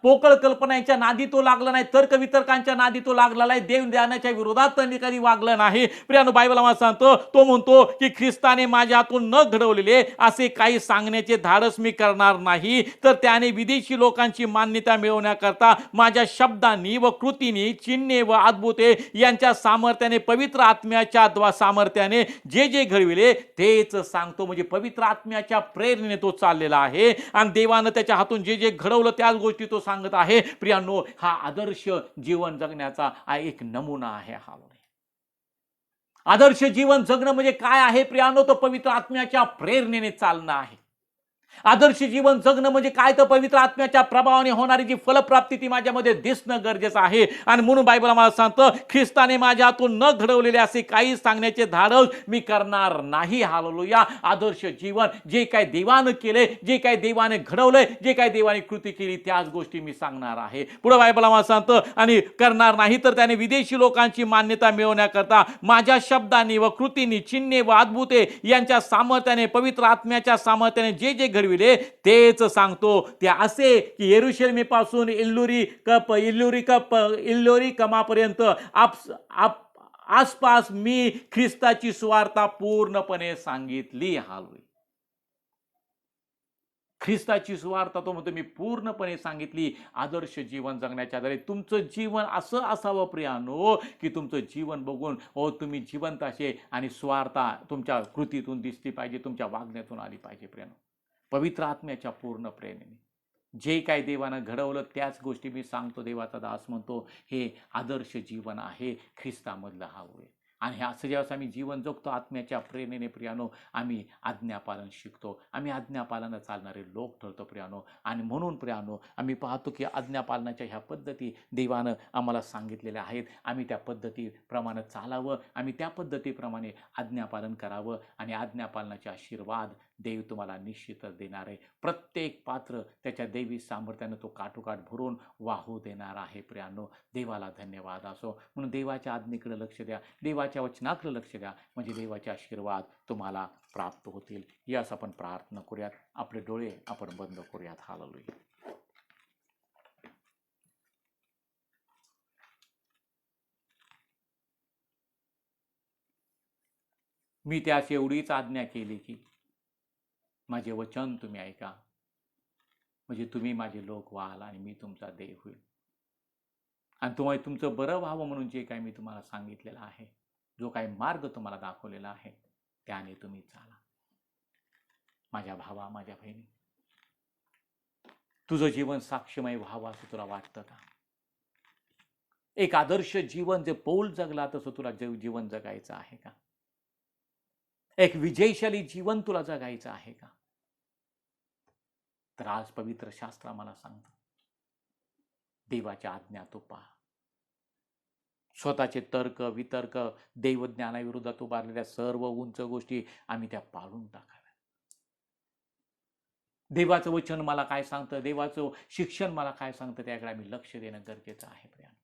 पोकळ कल्पनांच्या नादी तो लागला नाही, तर्क वितर्कांच्या नादी तो लागला नाही, देव ज्ञानाच्या विरोधात त्यांनी कधी वागलं नाही. प्रियानो बायबल आम्हाला सांगतो, तो म्हणतो की ख्रिस्ताने माझ्या हातून न घडवलेले असे काही सांगण्याचे धाडस मी करणार नाही, तर त्याने विदेशी लोकांची मान्यता मिळवण्याकरता माझ्या शब्दांनी व कृतींनी, चिन्हे व अद्भुते यांच्या सामर्थ्याने, पवित्र आत्म्याच्या सामर्थ्याने जे घडविले तेच सांगतो. म्हणजे पवित्र आत्म्याच्या प्रेरणेने तो चाललेला आहे आणि देवानं त्याच्या हातून जे घडवलं त्याच गोष्टी तो सांगत आहे. प्रियानो हा आदर्श जीवन जगण्याचा एक नमुना आहे. आदर्श जीवन जगणं म्हणजे काय आहे प्रियानो? तो पवित्र आत्म्याच्या प्रेरणेने चालणं आहे. आदर्श जीवन जगणं म्हणजे काय? तर पवित्र आत्म्याच्या प्रभावाने होणारी जी फलप्राप्ती ती माझ्यामध्ये दिसणं गरजेचं आहे. आणि म्हणून बायबल आम्हाला सांगतं, ख्रिस्ताने माझ्या हातून न घडवलेले असे काही सांगण्याचे धाडस मी करणार नाही. हालेलुया. आदर्श जीवन जे काय देवानं केले, जे काय देवाने घडवलंय, जे काय देवाने कृती केली त्याच गोष्टी मी सांगणार आहे. पुढे बायबल आम्हाला सांगतं, आणि करणार नाही तर त्याने विदेशी लोकांची मान्यता मिळवण्याकरता माझ्या शब्दांनी व कृतींनी, चिन्हे व अद्भुते यांच्या सामर्थ्याने, पवित्र आत्म्याच्या सामर्थ्याने जे घडविले तेच सांगतो. ते असे की येरुशलेमेपासून इल्लोरी कमापर्यंत
आसपास मी ख्रिस्ताची सुवार्ता पूर्णपणे सांगितली. हालेलुया. ख्रिस्ताची सुवार्ता तो म्हणतो मी पूर्णपणे सांगितली. आदर्श जीवन जगण्याच्या आधारे तुमचं जीवन असं असावं प्रियानो, की तुमचं जीवन बघून तुम्ही जिवंत असे आणि सुवार्ता तुमच्या कृतीतून दिसली पाहिजे, तुमच्या वागण्यातून आली पाहिजे प्रियानो. पवित्र आत्म्याच्या पूर्ण प्रेरणेने जे काही देवानं घडवलं त्याच गोष्टी मी सांगतो. देवाचा दास म्हणतो हे आदर्श जीवन आहे ख्रिस्तामधलं. हावे आणि हे असं ज्यावेळेस आम्ही जीवन जगतो आत्म्याच्या प्रेरणेने प्रियानो, आम्ही आज्ञापालन शिकतो, आम्ही आज्ञापालनं चालणारे लोक ठरतो प्रियानो. आणि म्हणून प्रियानो आम्ही पाहतो की आज्ञापालनाच्या ह्या पद्धती देवानं आम्हाला सांगितलेल्या आहेत. आम्ही त्या पद्धतीप्रमाणे चालावं, आम्ही त्या पद्धतीप्रमाणे आज्ञापालन करावं आणि आज्ञापालनाचे आशीर्वाद देव तुम्हाला निश्चितच देणार आहे. प्रत्येक पात्र त्याच्या दैवी सामर्थ्यानं तो काठोकाठ भरून वाहू देणार आहे प्रियानो. देवाला धन्यवाद असो. म्हणून देवाच्या आज्ञेकडे लक्ष द्या, देवाच्या वचनाकडे लक्ष द्या, म्हणजे देवाचे आशीर्वाद तुम्हाला प्राप्त होतील. यास आपण प्रार्थना करूयात. आपले डोळे आपण बंद करूयात. हालेलुया. मी त्यास एवढीच आज्ञा केली की माझे वचन तुम्ही ऐका, म्हणजे तुम्ही माझे लोक व्हाल आणि मी तुमचा देव होईल. आणि तुम्हाला तुमचं बरं व्हावं म्हणून जे काही मी तुम्हाला सांगितलेलं आहे, जो काही मार्ग तुम्हाला दाखवलेला आहे, त्याने तुम्ही चाला. माझ्या भावा, माझ्या बहिणी, तुझं जीवन साक्षीमय व्हावं असं तुला वाटतं का? एक आदर्श जीवन जे पौल जगला तसं तुला जीवन जगायचं आहे का? एक विजयशाली जीवन तुला जगायचं आहे का? तर आज पवित्र शास्त्र आम्हाला सांगतं, देवाच्या आज्ञा तो पहा. स्वतःचे तर्क वितर्क, देवज्ञानाविरोधात उभारलेल्या सर्व उंच गोष्टी आम्ही त्या पाळून टाकाव्या. देवाचं वचन मला काय सांगतं, देवाचं शिक्षण मला काय सांगतं, त्याकडे आम्ही लक्ष देणं गरजेचं आहे प्रियानो.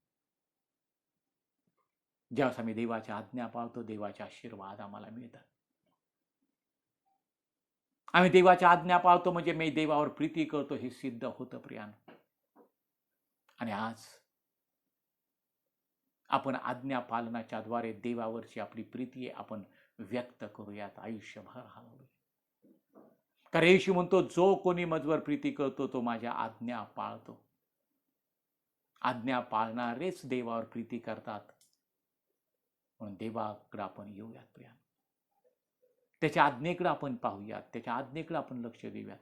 ज्यावेळेस आम्ही देवाच्या आज्ञा पाळतो, देवाचे आशीर्वाद आम्हाला मिळतात. आम्ही देवाच्या आज्ञा पाळतो म्हणजे मी देवावर प्रीती करतो हे सिद्ध होतं प्रियानो. आणि आज आपण आज्ञा पालनाच्या द्वारे देवावरची आपली प्रीती आपण व्यक्त करूयात आयुष्यभर. हालेलुया. कारण येशू म्हणतो, जो कोणी माझ्यावर प्रीती करतो तो माझ्या आज्ञा पाळतो. आज्ञा पाळणारेच देवावर प्रीती करतात. म्हणून देवाकडे आपण येऊयात प्रियानो. त्याच्या आज्ञेकडे आपण पाहूयात, त्याच्या आज्ञेकडे आपण लक्ष देऊयात.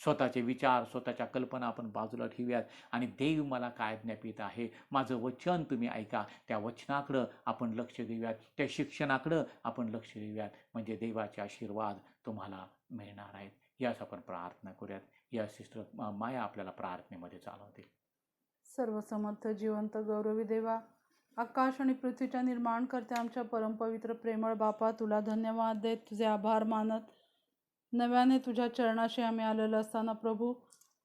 स्वतःचे विचार, स्वतःच्या कल्पना आपण बाजूला ठेवूयात आणि देव मला काय आज्ञापित आहे, माझं वचन तुम्ही ऐका, त्या वचनाकडं आपण लक्ष देऊयात, त्या शिक्षणाकडं आपण लक्ष देऊयात, म्हणजे देवाचे आशीर्वाद तुम्हाला मिळणार आहेत. यास आपण प्रार्थना करूयात. या सिस्टर माया आपल्याला प्रार्थनेमध्ये चालवते.
सर्वसमर्थ जिवंत गौरवी देवा, आकाश आणि पृथ्वीच्या निर्माण करते आमच्या परमपवित्र प्रेमळ बापा, तुला धन्यवाद देत, तुझे आभार मानत नव्याने तुझ्या चरणाशी आम्ही आलेलो असताना प्रभू,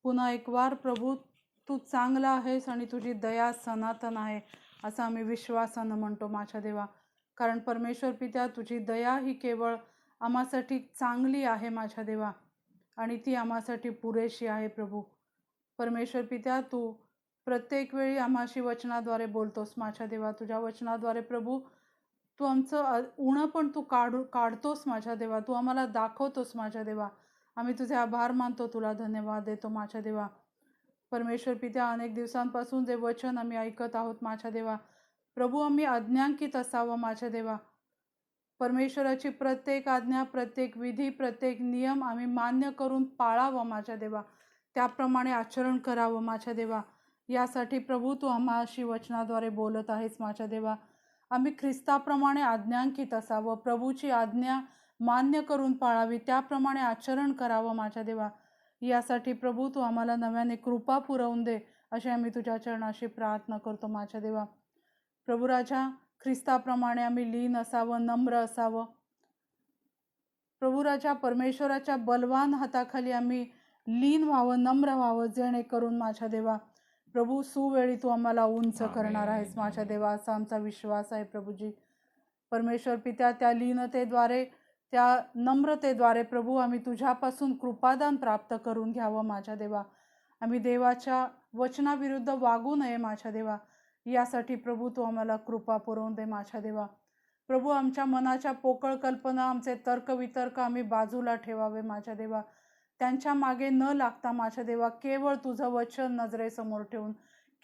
पुन्हा एक वार प्रभू तू चांगला आहेस आणि तुझी दया सनातन आहे असं आम्ही विश्वासानं म्हणतो माझ्या देवा. कारण परमेश्वर पित्या, तुझी दया ही केवळ आम्हासाठी चांगली आहे माझ्या देवा, आणि ती आम्हासाठी पुरेशी आहे प्रभू. परमेश्वर पित्या, तू प्रत्येक वेळी आम्हाशी वचनाद्वारे बोलतोस माझ्या देवा. तुझ्या वचनाद्वारे प्रभू तू आमचं उणं पण तू काढतोस माझ्या देवा, तू आम्हाला दाखवतोस माझ्या देवा. आम्ही तुझे आभार मानतो, तुला धन्यवाद देतो माझ्या देवा. परमेश्वर पित्या, अनेक दिवसांपासून जे वचन आम्ही ऐकत आहोत माझ्या देवा प्रभू, आम्ही आज्ञांकित असावं माझ्या देवा. परमेश्वराची प्रत्येक आज्ञा, प्रत्येक विधी, प्रत्येक नियम आम्ही मान्य करून पाळावं माझ्या देवा, त्याप्रमाणे आचरण करावं माझ्या देवा. यासाठी प्रभू तू आम्हाशी वचनाद्वारे बोलत आहेस माझ्या देवा. आम्ही ख्रिस्ताप्रमाणे आज्ञांकित असावं, प्रभूची आज्ञा मान्य करून पाळावी, त्याप्रमाणे आचरण करावं माझ्या देवा. यासाठी प्रभू तू आम्हाला नव्याने कृपा पुरवून दे अशी आम्ही तुझ्या चरणाशी प्रार्थना करतो माझ्या देवा. प्रभू राजा, ख्रिस्ताप्रमाणे आम्ही लीन असावं, नम्र असावं प्रभू राजा. परमेश्वराच्या बलवान हाताखाली आम्ही लीन व्हावं, नम्र व्हावं, जेणेकरून माझ्या देवा प्रभू सुवेळी तू आम्हाला उंच करणार आहेस माझ्या देवा, असा आमचा विश्वास आहे प्रभूजी. परमेश्वर पित्या, त्या लीनतेद्वारे, त्या नम्रतेद्वारे प्रभू आम्ही तुझ्यापासून कृपादान प्राप्त करून घ्यावं माझ्या देवा. आम्ही देवाच्या वचनाविरुद्ध वागू नये माझ्या देवा. यासाठी प्रभू तू आम्हाला कृपा पुरवून दे माझ्या देवा. प्रभू आमच्या मनाच्या पोकळ कल्पना, आमचे तर्कवितर्क आम्ही बाजूला ठेवावे माझ्या देवा. त्यांच्या मागे न लागता माझ्या देवा, केवळ तुझं वचन नजरेसमोर ठेवून,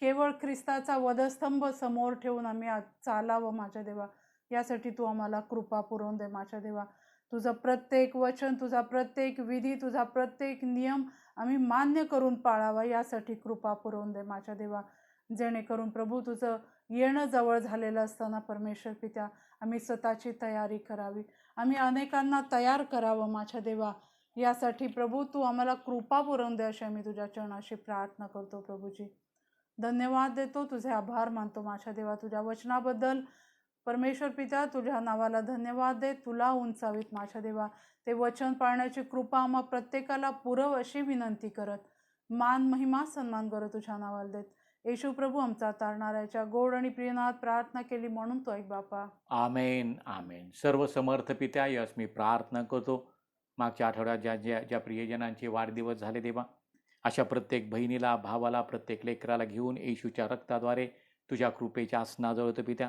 केवळ ख्रिस्ताचा वधस्तंभ समोर ठेवून आम्ही चालावं माझ्या देवा. यासाठी तू आम्हाला कृपा पुरवून दे माझ्या देवा. तुझं प्रत्येक वचन, तुझा प्रत्येक विधी, तुझा प्रत्येक नियम आम्ही मान्य करून पाळावा, यासाठी कृपा पुरवून दे माझ्या देवा. जेणेकरून प्रभू तुझं येणं जवळ झालेलं असताना परमेश्वर पित्या, आम्ही स्वतःची तयारी करावी, आम्ही अनेकांना तयार करावं माझ्या देवा. यासाठी प्रभू तू आम्हाला कृपा पुरवून दे, अशी आम्ही तुझ्या चरणाशी प्रार्थना करतो प्रभूजी. धन्यवाद देतो, तुझे आभार मानतो माझ्या देवा. तुझ्या वचनाबद्दल परमेश्वर पित्या, तुझ्या नावाला धन्यवाद दे. तुला उंचावीत माझ्या देवा. ते वचन पाळण्याची कृपा आम्हा प्रत्येकाला पुरव, अशी विनंती करत, मान महिमा सन्मान करत तुझ्या नावाला देत. येशू प्रभू आमचा तारणाऱ्याच्या गोड आणि प्रिय नावात प्रार्थना केली म्हणून तो ऐक बापा.
आमेन आमेन. सर्व समर्थ पित्या, यस मी प्रार्थना करतो, मागच्या आठवड्यात ज्या प्रियजनांचे वाढदिवस झाले देवा, अशा प्रत्येक बहिणीला, भावाला, प्रत्येक लेकराला घेऊन येशूच्या रक्ताद्वारे तुझ्या कृपेच्या आसनाजवळ पित्या,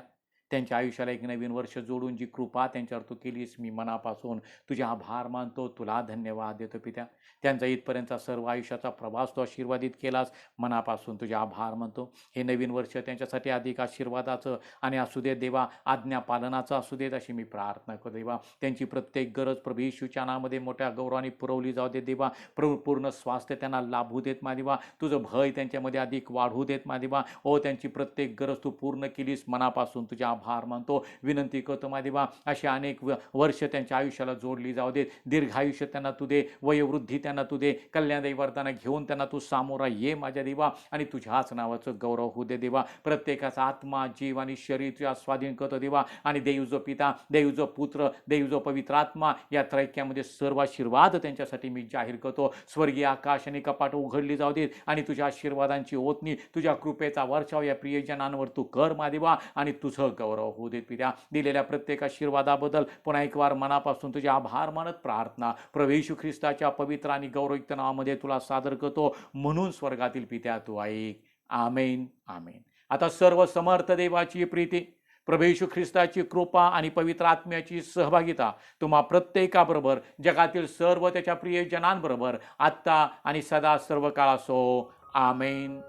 त्यांच्या आयुष्याला एक नवीन वर्ष जोडून जी कृपा त्यांच्यावर तू केलीस, मी मनापासून तुझे आभार मानतो, तुला धन्यवाद देतो पित्या. त्यांचा इथपर्यंतचा सर्व आयुष्याचा प्रवास तो आशीर्वादित केलास, मनापासून तुझे आभार मानतो. हे नवीन वर्ष त्यांच्यासाठी अधिक आशीर्वादाचं आणि असू देत देवा, आज्ञापालनाचं असू देत, अशी मी प्रार्थना करतो देवा. त्यांची प्रत्येक गरज प्रभू येशूच्या नामामध्ये मोठ्या गौरवाने पुरवली जाऊ देत देवा. प्रभू पूर्ण स्वास्थ्य त्यांना लाभू देत मादेवा. तुझं भय त्यांच्यामध्ये अधिक वाढू देत मादेवा. ओ त्यांची प्रत्येक गरज तू पूर्ण केलीस, मनापासून तुझे आभार मानतो. विनंती करतो मादेवा, अशी अनेक वर्ष त्यांच्या आयुष्याला जोडली जाऊ देत. दीर्घ आयुष्य त्यांना तू दे, वयोवृद्धी त्यांना तू दे. कल्याणदायी वरदानं घेऊन त्यांना तू सामोरा ये माझ्या देवा, आणि तुझ्याच नावाचं गौरव होऊ दे देवा. प्रत्येकाचा आत्मा, जीव आणि शरीर तुझ्या स्वाधीन करतो देवा. आणि देव जो पिता, देव जो पुत्र, देव जो पवित्र आत्मा, या त्रैक्यामध्ये सर्व आशीर्वाद त्यांच्यासाठी मी जाहीर करतो. स्वर्गीय आकाश आणि कपाट उघडली जाऊ देत, आणि तुझ्या आशीर्वादांची ओतणी, तुझ्या कृपेचा वर्षाव या प्रियजनांवर तू कर मादेवा, आणि तुझं गौरव होऊ देत पित्या. दिलेल्या प्रत्येक आशीर्वादाबद्दल पुन्हा एक वार मनापासून तुझे आभार मानत प्रार्थना प्रभू येशू ख्रिस्ताच्या पवित्र आणि गौरवयुक्त नावामध्ये तुला सादर करतो, म्हणून स्वर्गातील पित्या तू ऐक. आमेन आमेन. आता सर्व समर्थ देवाची प्रीती, प्रभू येशू ख्रिस्ताची कृपा आणि पवित्र आत्म्याची सहभागिता तुम्हा प्रत्येकाबरोबर, जगातील सर्व त्याच्या प्रियजनांबरोबर आत्ता आणि सदा सर्व काळ असो. आमेन.